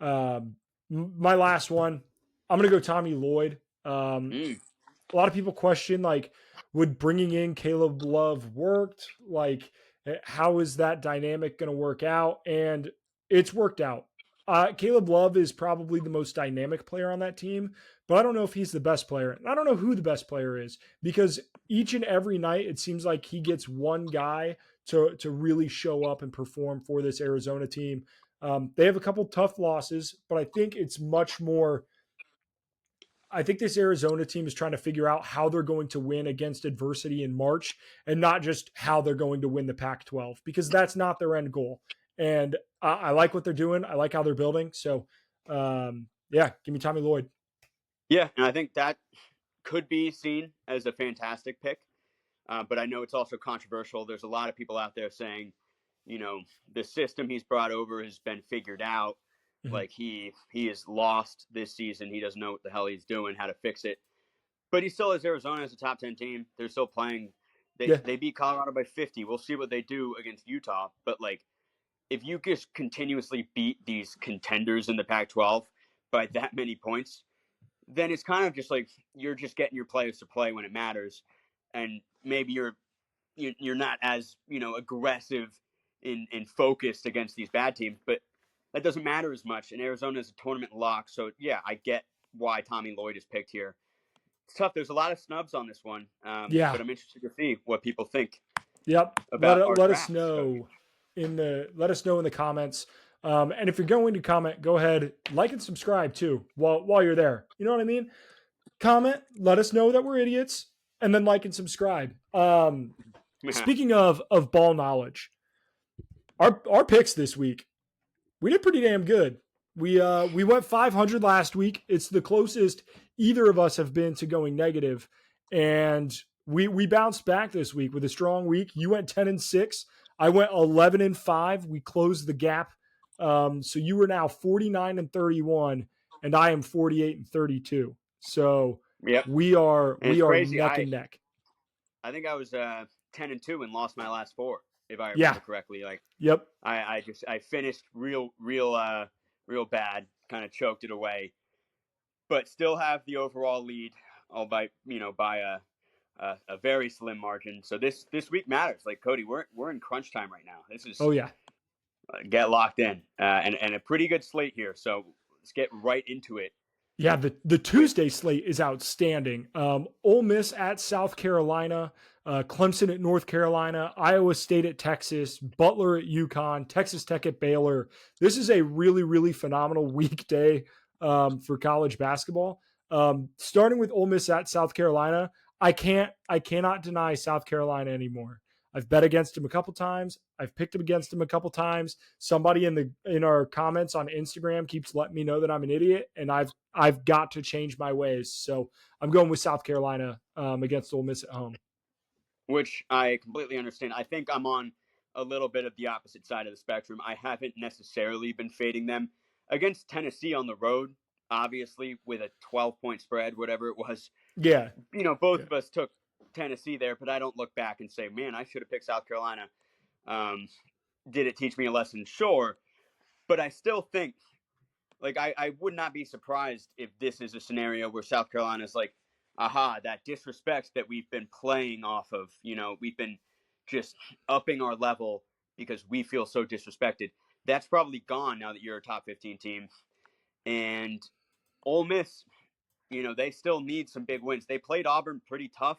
My last one, I'm gonna go Tommy Lloyd. Mm. A lot of people question like, would bringing in Caleb Love worked? Like, how is that dynamic going to work out? And it's worked out. Caleb Love is probably the most dynamic player on that team, but I don't know if he's the best player. And I don't know who the best player is because each and every night it seems like he gets one guy to really show up and perform for this Arizona team. They have a couple tough losses, but I think it's much more. I think this Arizona team is trying to figure out how they're going to win against adversity in March and not just how they're going to win the Pac 12 because that's not their end goal. And I like what they're doing. I like how they're building. So, yeah, give me Tommy Lloyd. Yeah, and I think that could be seen as a fantastic pick. But I know it's also controversial. There's a lot of people out there saying, the system he's brought over has been figured out. Mhm. Like he is lost this season. He doesn't know what the hell he's doing, how to fix it. But he still has Arizona as a top 10 team. They're still playing. They Yeah. they beat Colorado by 50. We'll see what they do against Utah. But like, if you just continuously beat these contenders in the Pac-12 by that many points, then it's kind of just like you're just getting your players to play when it matters, and maybe you're not as aggressive in focused against these bad teams, but that doesn't matter as much. And Arizona is a tournament lock, so yeah, I get why Tommy Lloyd is picked here. It's tough. There's a lot of snubs on this one, Yeah. but I'm interested to see what people think Yep. about our Let us drafts, Cody. know in the comments. And if you're going to comment, go ahead, like and subscribe too while you're there. You know what I mean? Comment, let us know that we're idiots, and then like and subscribe. Speaking of ball knowledge, our picks this week, we did pretty damn good. We went 500 last week. It's the closest either of us have been to going negative, and we bounced back this week with a strong week. You went 10-6. I went 11-5. We closed the gap. So you are now 49-31, and I am 48-32. So Yep, and we it's are crazy. neck and neck. I think I was 10-2 and lost my last four, if I Yeah. remember correctly. Like Yep. I finished real bad, kind of choked it away, but still have the overall lead, all by by a very slim margin. So this week matters. Like Cody, we're in crunch time right now. This is Oh yeah. get locked in, and a pretty good slate here. So let's get right into it. Yeah, the With Tuesday slate is outstanding. Ole Miss at South Carolina, Clemson at North Carolina, Iowa State at Texas, Butler at UConn, Texas Tech at Baylor. This is a really, really phenomenal weekday for college basketball. Starting with Ole Miss at South Carolina, I cannot deny South Carolina anymore. I've bet against him a couple times. I've picked him against him a couple times. Somebody in our comments on Instagram keeps letting me know that I'm an idiot, and I've got to change my ways. So I'm going with South Carolina against Ole Miss at home. which I completely understand. I think I'm on a little bit of the opposite side of the spectrum. I haven't necessarily been fading them against Tennessee on the road, obviously with a 12-point spread, whatever it was. Yeah, Both yeah, of us took Tennessee there, but I don't look back and say, man, I should have picked South Carolina. Um, did it teach me a lesson? Sure. But I still think, like, I would not be surprised if this is a scenario where South Carolina is like, aha, that disrespect that we've been playing off of, we've been just upping our level because we feel so disrespected. that's probably gone now that you're a top 15 team. And Ole Miss, they still need some big wins. They played Auburn pretty tough.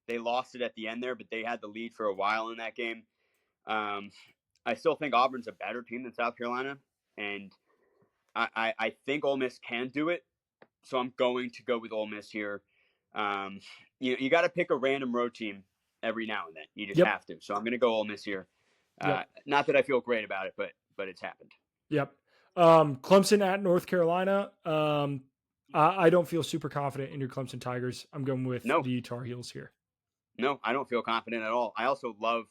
They lost it at the end there, but they had the lead for a while in that game. I still think Auburn's a better team than South Carolina, and I think Ole Miss can do it. So I'm going to go with Ole Miss here. You got to pick a random road team every now and then. You just have to. So I'm going to go Ole Miss here. Not that I feel great about it, but it's happened. Yep. Clemson at North Carolina. I don't feel super confident in your Clemson Tigers. I'm going with the Tar Heels here. No, I don't feel confident at all. I also love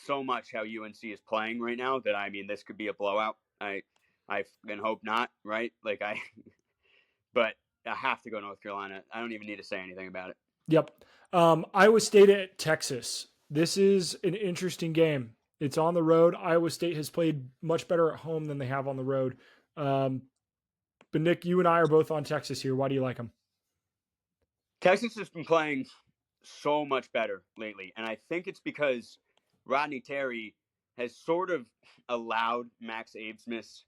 so much how UNC is playing right now that, this could be a blowout. I hope not, right? But I have to go North Carolina. I don't even need to say anything about it. Yep. Iowa State at Texas. This is an interesting game. It's on the road. Iowa State has played much better at home than they have on the road. But Nick, you and I are both on Texas here. Why do you like them? Texas has been playing so much better lately, and I think it's because Rodney Terry has sort of allowed Max Abesmith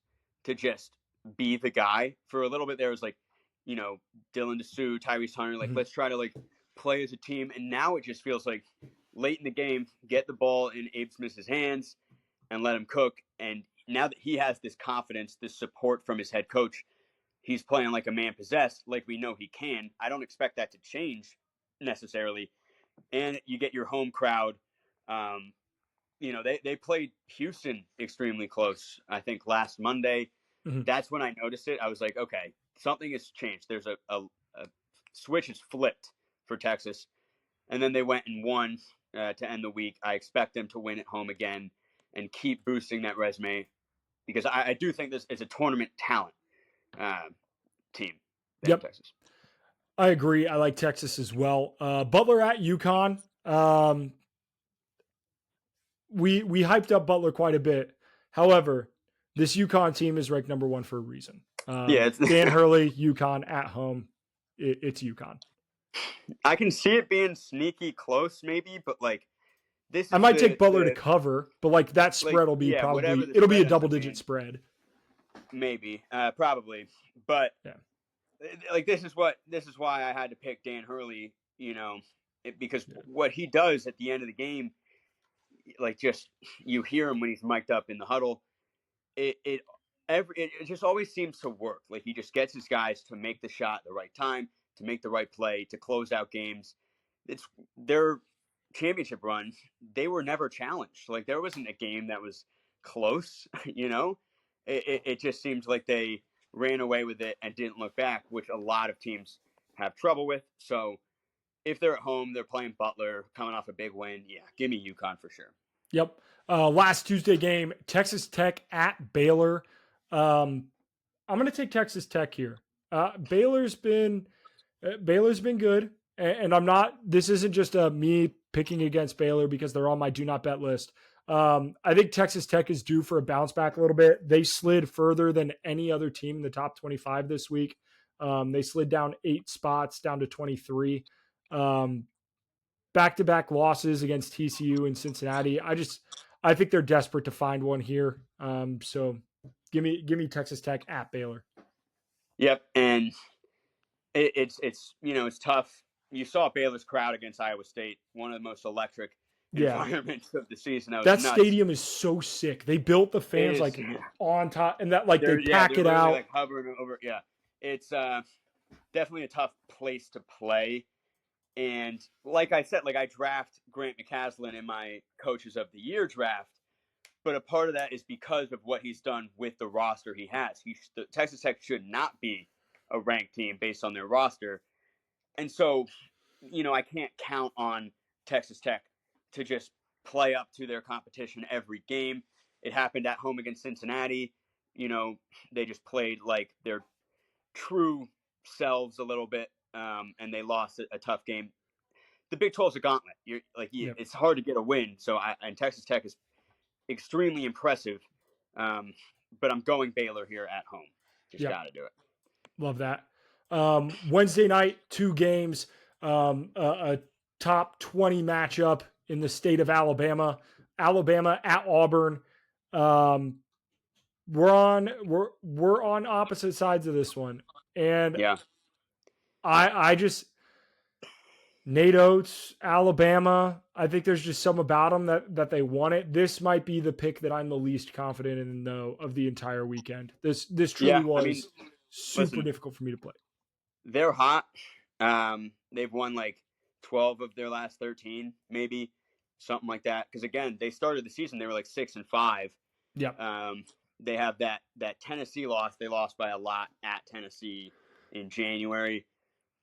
to just be the guy. For a little bit there was Dylan DeSue, Tyrese Hunter, let's try to play as a team. And now it just feels like late in the game, get the ball in Abesmith's hands and let him cook. And now that he has this confidence, this support from his head coach, he's playing like a man possessed, like we know he can. I don't expect that to change necessarily. And you get your home crowd. They played Houston extremely close, I think, last Monday. That's when I noticed it. I was like, okay, something has changed. There's a switch is flipped for Texas. And then they went and won to end the week. I expect them to win at home again and keep boosting that resume because I do think this is a tournament talent team. Yep. Texas. I agree. I like Texas as well. Butler at UConn. We hyped up Butler quite a bit. However, this UConn team is ranked number 1 for a reason. Dan Hurley, UConn at home. It's UConn. I can see it being sneaky close, maybe, but this. I might take Butler to cover, but that spread will be probably it'll be a double-digit spread. Maybe, probably, but this is why I had to pick Dan Hurley. Because what he does at the end of the game, just you hear him when he's mic'd up in the huddle. It just always seems to work. He just gets his guys to make the shot at the right time, to make the right play, to close out games. It's their championship run. They were never challenged. There wasn't a game that was close. It just seems like they ran away with it and didn't look back, which a lot of teams have trouble with. So if they're at home, they're playing Butler, coming off a big win. Yeah, give me UConn for sure. Yep. Last Tuesday game, Texas Tech at Baylor. I'm going to take Texas Tech here. Baylor's been good, and I'm not. This isn't just me picking against Baylor because they're on my do not bet list. I think Texas Tech is due for a bounce back a little bit. They slid further than any other team in the top 25 this week. They slid down 8 spots, down to 23. Back-to-back losses against TCU and Cincinnati. I think they're desperate to find one here. So give me Texas Tech at Baylor. Yep, and it's tough. You saw Baylor's crowd against Iowa State, one of the most electric environments of the season. That stadium is so sick. They built the fans on top, and that they pack it out, hovering over. Yeah, it's definitely a tough place to play. And like I said, I draft Grant McCaslin in my Coaches of the Year draft, but a part of that is because of what he's done with the roster he has. Texas Tech should not be a ranked team based on their roster. And so, I can't count on Texas Tech to just play up to their competition every game. It happened at home against Cincinnati. They just played like their true selves a little bit, and they lost a tough game. The Big 12 is a gauntlet. It's hard to get a win. So, and Texas Tech is extremely impressive. But I'm going Baylor here at home. Just got to do it. Love that. Wednesday night, 2 games, a top 20 matchup in the state of Alabama. Alabama at Auburn. we're on opposite sides of this one, and Yeah. I just Nate Oates, Alabama. I think there's just some about them that they want it. This might be the pick that I'm the least confident in, though, of the entire weekend. This truly Yeah. I mean, was super listen, difficult for me to play. they're hot. They've won like 12 of their last 13, maybe something like that. Because again, they started the season, they were like 6-5. Yep. Um, they have that Tennessee loss. They lost by a lot at Tennessee in January,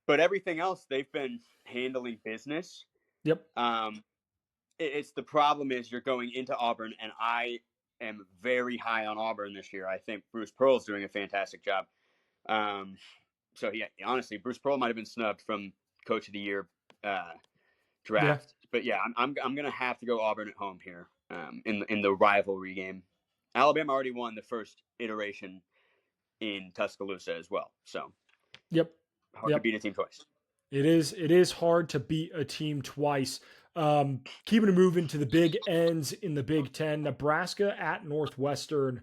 but everything else they've been handling business. Yep. It's the problem is you're going into Auburn, and I am very high on Auburn this year. I think Bruce Pearl's doing a fantastic job. Um, so yeah, honestly, Bruce Pearl might have been snubbed from Coach of the Year uh, Yeah. draft, but yeah, I'm gonna have to go Auburn at home here in the rivalry game. Alabama already won the first iteration in Tuscaloosa as well, so Yep. hard to Yep. beat a team twice. It is hard to beat a team twice. Keeping it moving to the big ends in the Big Ten, Nebraska at Northwestern.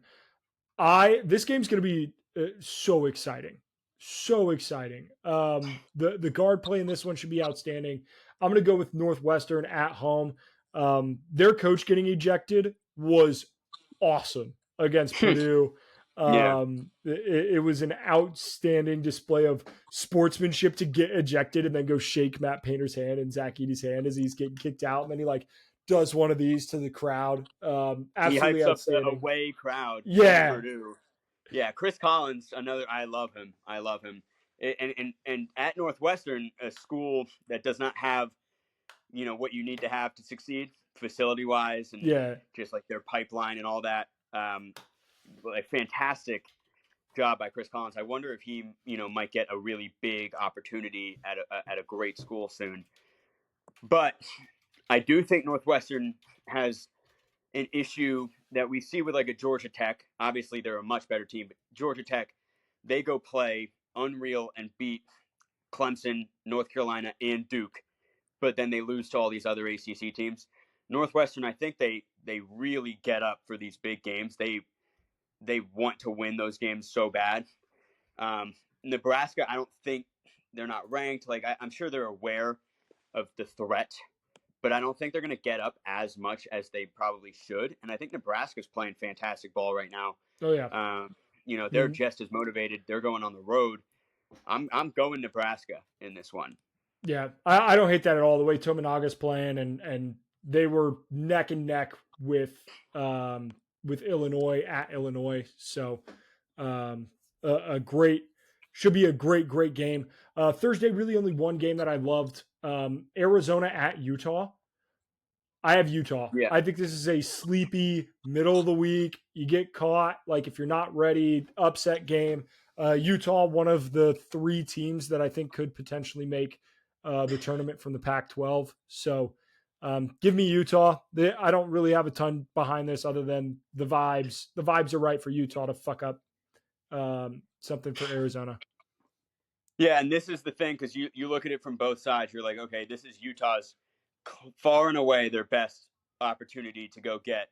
This game's going to be so exciting, so exciting. The guard play in this one should be outstanding. I'm going to go with Northwestern at home. Their coach getting ejected was awesome against Purdue. Yeah, It was an outstanding display of sportsmanship to get ejected and then go shake Matt Painter's hand and Zach Edey's hand as he's getting kicked out, and then he like does one of these to the crowd. he Absolutely hypes up the outstanding. away crowd in Yeah, Purdue. Yeah, Chris Collins, another. I love him. I love him. And at Northwestern, a school that does not have what you need to have to succeed facility wise and yeah, just like their pipeline and all that. A fantastic job by Chris Collins. I wonder if he might get a really big opportunity at a great school soon. But I do think Northwestern has an issue that we see with like a Georgia Tech. Obviously, they're a much better team, but Georgia Tech, they go play unreal and beat Clemson, North Carolina, and Duke, but then they lose to all these other ACC teams. Northwestern, I think they really get up for these big games. They want to win those games so bad. Nebraska, I don't think they're not ranked. Like I'm sure they're aware of the threat, but I don't think they're going to get up as much as they probably should. And I think Nebraska's playing fantastic ball right now. oh yeah. They're just as motivated. They're going on the road. I'm going Nebraska in this one. Yeah, I don't hate that at all. The way Tominaga's playing, and they were neck and neck with Illinois at Illinois. So a great should be a great game. Thursday, really only one game that I loved. Arizona at Utah. I have Utah. Yeah. I think this is a sleepy middle of the week. You get caught, like if you're not ready, upset game. Utah, one of the three teams that I think could potentially make the tournament from the Pac-12. So give me Utah. I don't really have a ton behind this other than the vibes. The vibes are right for Utah to fuck up something for Arizona. Yeah, and this is the thing because you look at it from both sides. You're like, okay, this is Utah's far and away their best opportunity to go get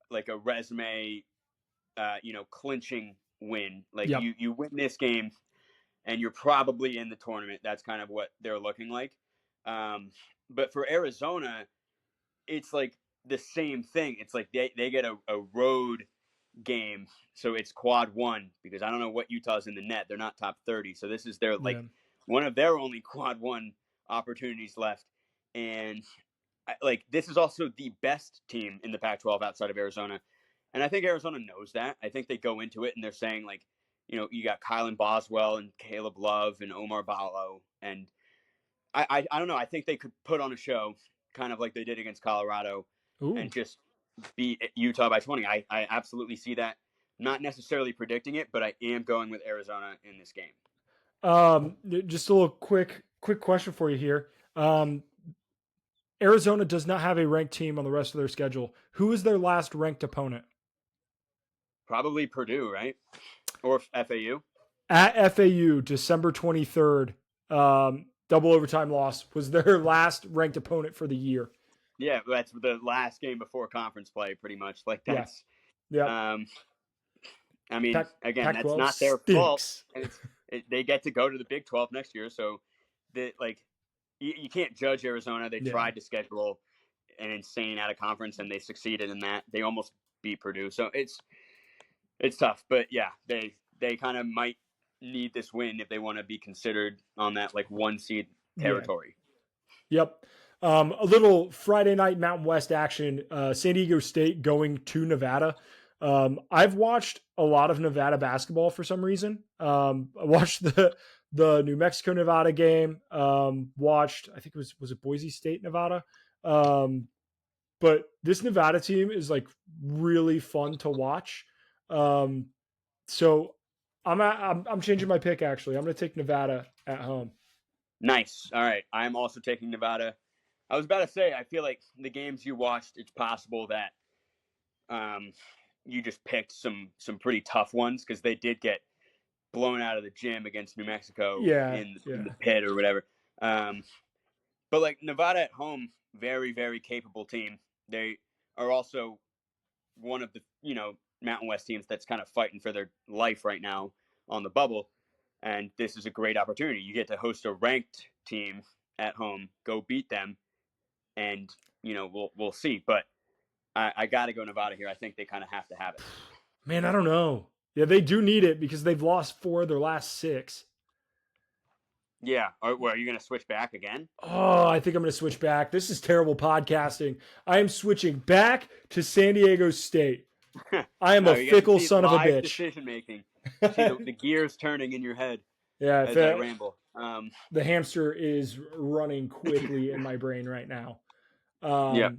like a resume, clinching win. Like Yep. you win this game, and you're probably in the tournament. That's kind of what they're looking like. But for Arizona, it's like the same thing. It's like they get a road game, so it's quad one because I don't know what Utah's in the net. They're not top 30, so this is their like Yeah. one of their only quad one opportunities left. And like this is also the best team in the Pac-12 outside of Arizona, and I think Arizona knows that. I think they go into it and they're saying like, you got Kylan Boswell and Caleb Love and Omar Ballo, and I don't know. I think they could put on a show, kind of like they did against Colorado, Ooh. and just beat Utah by 20. I absolutely see that. Not necessarily predicting it, but I am going with Arizona in this game. Just a little quick question for you here. Arizona does not have a ranked team on the rest of their schedule. Who is their last ranked opponent? Probably Purdue, right? Or FAU. At FAU, December 23rd, double overtime loss was their last ranked opponent for the year. Yeah, that's the last game before conference play, pretty much. Like Yeah. that's, Yeah. um, I mean, Pac again, that's Pac-12 not their fault. stinks. And they get to go to the Big 12 next year, so like you can't judge Arizona. They Yeah. tried to schedule an insane out of conference, and they succeeded in that. They almost beat Purdue, so it's tough. But yeah, they kind of might need this win if they want to be considered on that like 1 seed Yeah. territory. Yep. A little Friday night Mountain West action. San Diego State going to Nevada. I've watched a lot of Nevada basketball for some reason. I watched the New Mexico Nevada game. Watched, I think was it Boise State Nevada. But this Nevada team is like really fun to watch. So I'm changing my pick. Actually, I'm going to take Nevada at home. Nice. All right, I'm also taking Nevada. I was about to say, I feel like the games you watched, it's possible that you just picked some pretty tough ones because they did get blown out of the gym against New Mexico Yeah, in yeah, the pit or whatever. But like Nevada at home, very very capable team. They are also one of the Mountain West teams that's kind of fighting for their life right now on the bubble, and this is a great opportunity. You get to host a ranked team at home, go beat them, and we'll see. But I got to go Nevada here. I think they kind of have to have it. man, I don't know. Yeah, they do need it because they've lost 4 of their last 6. Yeah. Are you going to switch back again? Oh, I think I'm going to switch back. This is terrible podcasting. I am switching back to San Diego State. I am No, a you get to fickle see son of a live bitch. decision making. See the gears turning in your head Yeah, as I ramble. the hamster is running quickly in my brain right now. Yeah.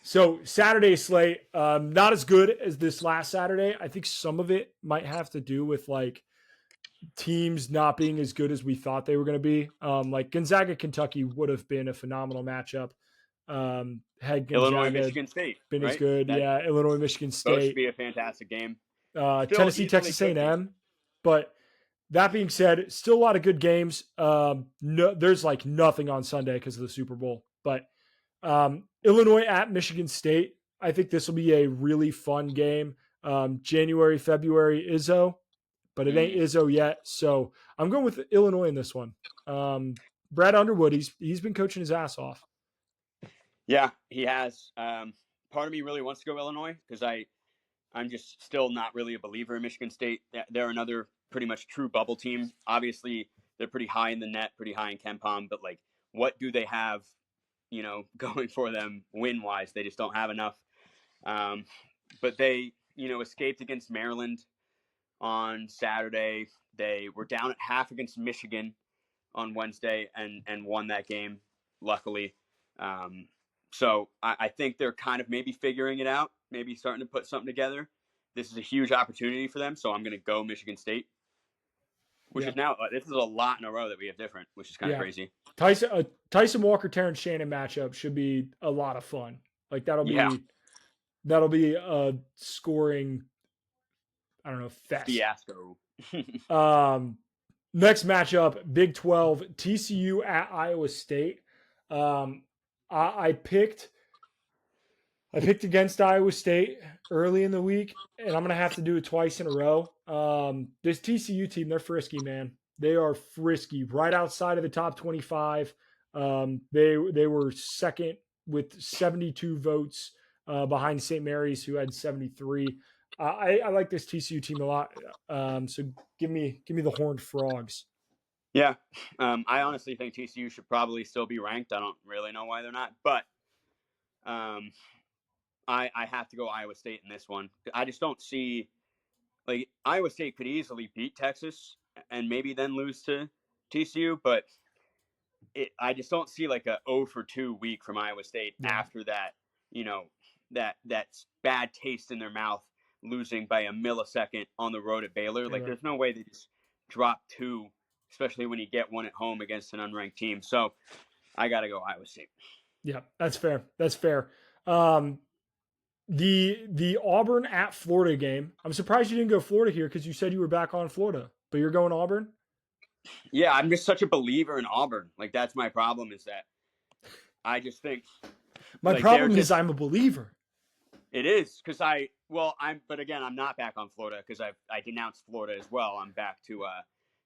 So Saturday slate, not as good as this last Saturday. I think some of it might have to do with like teams not being as good as we thought they were going to be. Like Gonzaga, Kentucky would have been a phenomenal matchup. Had Illinois, Gonzaga Michigan State, been as right? good, That yeah. Illinois, Michigan both should State, be a fantastic game. Still Tennessee, easily Texas could be. A&M. But that being said, still a lot of good games. No, there's like nothing on Sunday because of the Super Bowl. But Illinois at Michigan State, I think this will be a really fun game. January, February, Izzo, but it ain't Izzo yet. So I'm going with Illinois in this one. Brad Underwood, he's been coaching his ass off. Yeah, he has. Part of me really wants to go Illinois because I'm just still not really a believer in Michigan State. They're another pretty much true bubble team. Obviously, they're pretty high in the net, pretty high in KenPom, but like, what do they have, going for them win wise? They just don't have enough. But they, escaped against Maryland on Saturday. They were down at half against Michigan on Wednesday and won that game, luckily. So I think they're kind of maybe figuring it out, maybe starting to put something together. This is a huge opportunity for them, so I'm going to go Michigan State, which is now this is a lot in a row that we have different, which is kind of crazy. Tyson Walker, Terrence Shannon matchup should be a lot of fun. Like that'll be a scoring, I don't know, fest. Fiasco. Next matchup, Big 12, TCU at Iowa State. I picked against Iowa State early in the week, and I'm gonna have to do it twice in a row. This TCU team, they're frisky, man. They are frisky, right outside of the top 25. They were second with 72 votes behind St. Mary's, who had 73. I like this TCU team a lot. So give me the Horned Frogs. Yeah, I honestly think TCU should probably still be ranked. I don't really know why they're not, but I have to go Iowa State in this one. I just don't see like Iowa State could easily beat Texas and maybe then lose to TCU, but I just don't see like a 0 for 2 week from Iowa State after that, that bad taste in their mouth losing by a millisecond on the road at Baylor. Like there's no way they just drop 2, especially when you get one at home against an unranked team. So I got to go Iowa State. Yeah, that's fair. That's fair. The Auburn at Florida game. I'm surprised you didn't go Florida here because you said you were back on Florida, but you're going Auburn? Yeah, I'm just such a believer in Auburn. Like that's my problem is that I just think my problem is I'm a believer. It is because I Well, but again, I'm not back on Florida because I denounced Florida as well. I'm back to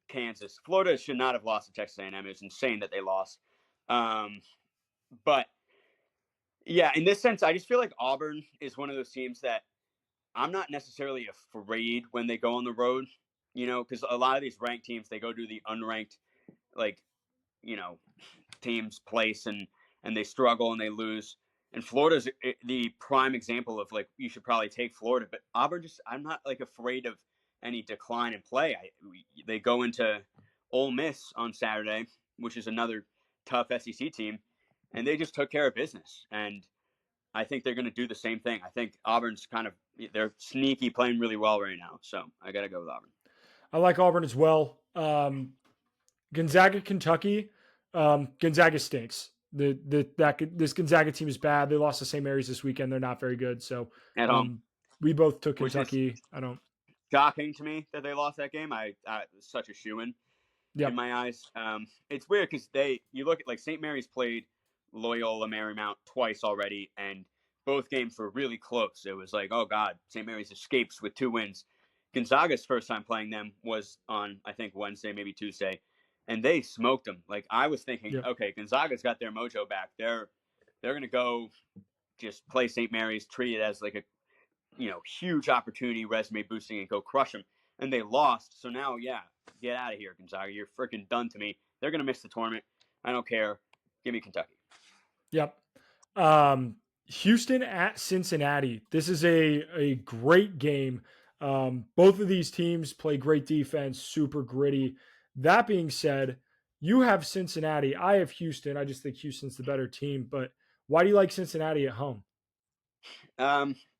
Kansas. Florida should not have lost to Texas A&M. It's insane that they lost. Um, but yeah, in this sense, I just feel like Auburn is one of those teams that I'm not necessarily afraid when they go on the road. Because a lot of these ranked teams, they go to the unranked, like, you know, team's place and they struggle and they lose. And Florida's the prime example of like you should probably take Florida, but Auburn just I'm not like afraid of any decline in play. They go into Ole Miss on Saturday, which is another tough SEC team, and they just took care of business. And I think they're going to do the same thing. I think Auburn's they're sneaky, playing really well right now. So I got to go with Auburn. I like Auburn as well. Gonzaga, Kentucky. Gonzaga stinks. This Gonzaga team is bad. They lost to St. Mary's this weekend. They're not very good. So At home, we both took which is Kentucky. I don't. shocking to me that they lost that game. Such a shoo-in in Yep. my eyes. It's weird because you look at like St. Mary's played Loyola Marymount twice already, and both games were really close. It was like, oh god, St. Mary's escapes with 2 wins. Gonzaga's first time playing them was on I think Wednesday, maybe Tuesday, and they smoked them. Like I was thinking, Yep. okay, Gonzaga's got their mojo back. They're gonna go just play St. Mary's, treat it as like a huge opportunity, resume boosting, and go crush them. And they lost. So now, yeah, get out of here, Gonzaga. You're freaking done to me. They're going to miss the tournament. I don't care. Give me Kentucky. Yep. Houston at Cincinnati. This is a great game. Both of these teams play great defense, super gritty. That being said, you have Cincinnati. I have Houston. I just think Houston's the better team. But why do you like Cincinnati at home?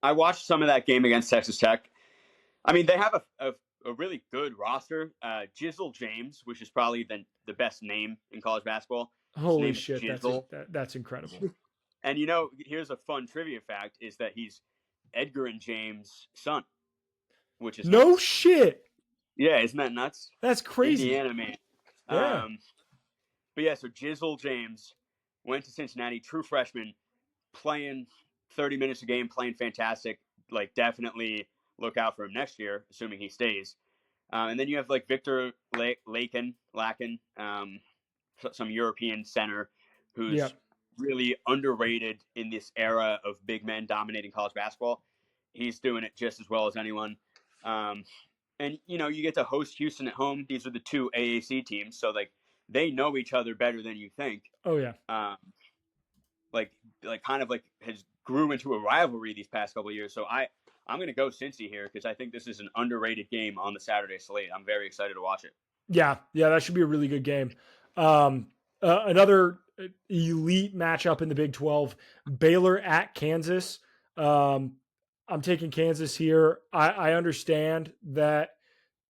I watched some of that game against Texas Tech. I mean, they have a really good roster. Jizzle James, which is probably the best name in college basketball. His Holy name is shit, Jizzle. that's incredible. And here's a fun trivia fact: is that he's Edgar and James' son, which is No nuts. shit. Yeah, isn't that nuts? That's crazy. Indiana man. Yeah. But yeah, so Jizzle James went to Cincinnati, true freshman, playing 30 minutes a game, playing fantastic. Like, definitely look out for him next year, assuming he stays. And then you have like Victor Lakin, some European center who's Yep. really underrated in this era of big men dominating college basketball. He's doing it just as well as anyone. And you get to host Houston at home. These are the two AAC teams, so like they know each other better than you think. Oh yeah. Like kind of like has grew into a rivalry these past couple of years. So I'm going to go Cincy here because I think this is an underrated game on the Saturday slate. I'm very excited to watch it. Yeah, that should be a really good game. Another elite matchup in the Big 12, Baylor at Kansas. I'm taking Kansas here. I understand that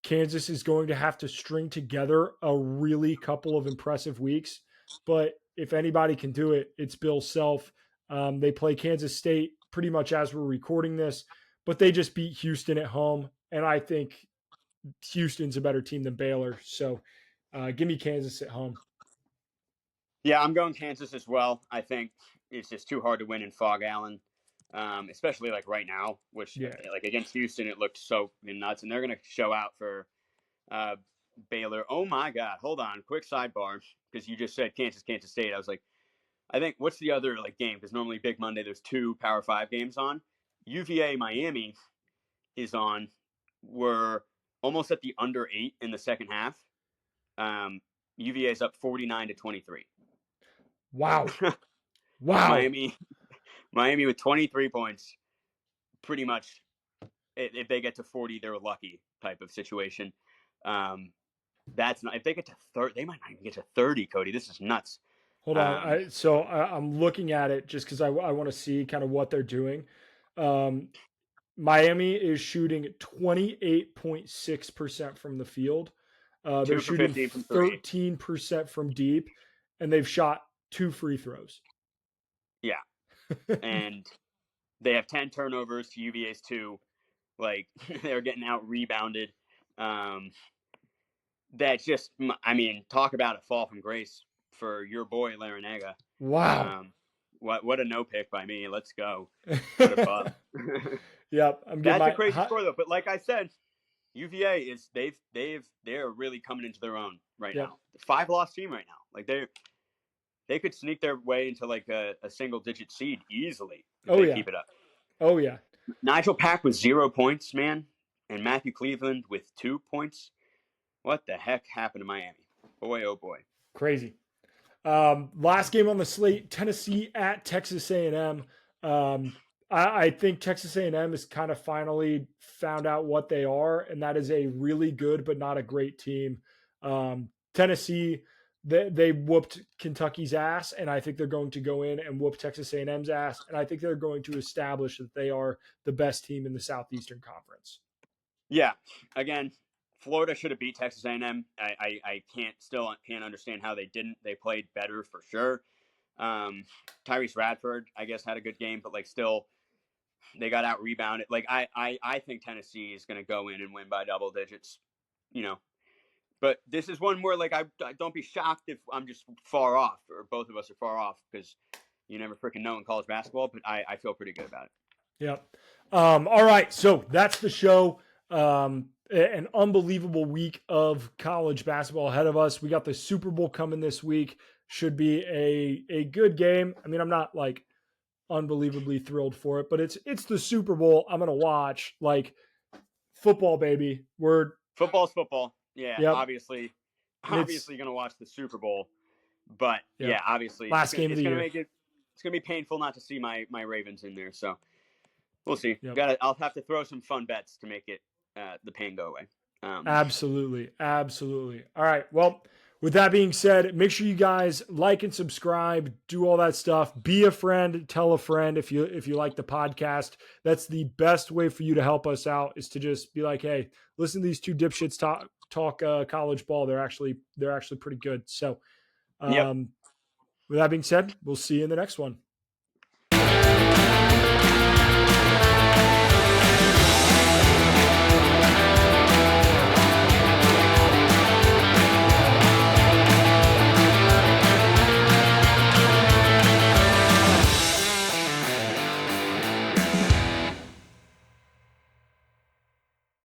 Kansas is going to have to string together a really couple of impressive weeks, but if anybody can do it, it's Bill Self. They play Kansas State pretty much as we're recording this, but they just beat Houston at home, and I think Houston's a better team than Baylor. So give me Kansas at home. Yeah, I'm going Kansas as well. I think it's just too hard to win in Fog Allen, especially like right now, which Yeah. like against Houston, it looked so nuts, and they're going to show out for uh, Baylor. Oh my God! Hold on, quick sidebar, because you just said Kansas State. I was like, I think what's the other like game? Because normally Big Monday there's 2 Power 5 games on. UVA Miami is on. We're almost at the under 8 in the second half. UVA is up 49-23. Wow. Wow. Miami with 23 points. Pretty much, if they get to 40, they're lucky type of situation. That's not if they get to 30, they might not even get to 30. Cody, this is nuts. Hold on. I'm looking at it just because I want to see kind of what they're doing. Miami is shooting 28.6% from the field. They're 2 for shooting 15 from 3. 13% from deep, and they've shot 2 free throws. Yeah, and they have 10 turnovers to UVA's 2. Like they're getting out rebounded. That's just, I mean, talk about a fall from grace for your boy Larinaga. Wow. What a no pick by me. Let's go. What a bum. Yep, I'm getting That's a my crazy score though. But like I said, UVA is they're really coming into their own right Yep. now. 5-loss team right now. Like they could sneak their way into like a single digit seed easily if they keep it up. Oh yeah. Nigel Pack with 0 points, man, and Matthew Cleveland with 2 points. What the heck happened to Miami? Boy, oh boy. Crazy. Last game on the slate: Tennessee at Texas A&M. I think Texas A&M has kind of finally found out what they are, and that is a really good but not a great team. Tennessee, they whooped Kentucky's ass, and I think they're going to go in and whoop Texas A&M's ass, and I think they're going to establish that they are the best team in the Southeastern Conference. Yeah, again, Florida should have beat Texas A&M. I can't understand how they didn't. They played better for sure. Tyrese Radford, I guess, had a good game, but like still, they got out rebounded. Like I think Tennessee is going to go in and win by double digits. You know, but this is one where like I don't be shocked if I'm just far off or both of us are far off because you never freaking know in college basketball. But I feel pretty good about it. Yep. All right. So that's the show. An unbelievable week of college basketball ahead of us. We got the Super Bowl coming this week. Should be a good game. I mean, I'm not like unbelievably thrilled for it, but it's the Super Bowl. I'm gonna watch like football, baby. Football's football. Yeah, Yep. obviously gonna watch the Super Bowl. But yep. yeah, obviously last game of the year. It's gonna be painful not to see my Ravens in there. So we'll see. Yep. I'll have to throw some fun bets to make it the pain go away. Absolutely. All right. Well, with that being said, make sure you guys like and subscribe, do all that stuff. Be a friend, tell a friend if you like the podcast. That's the best way for you to help us out is to just be like, hey, listen to these two dipshits talk college ball. They're actually pretty good. So, Yep. with that being said, we'll see you in the next one.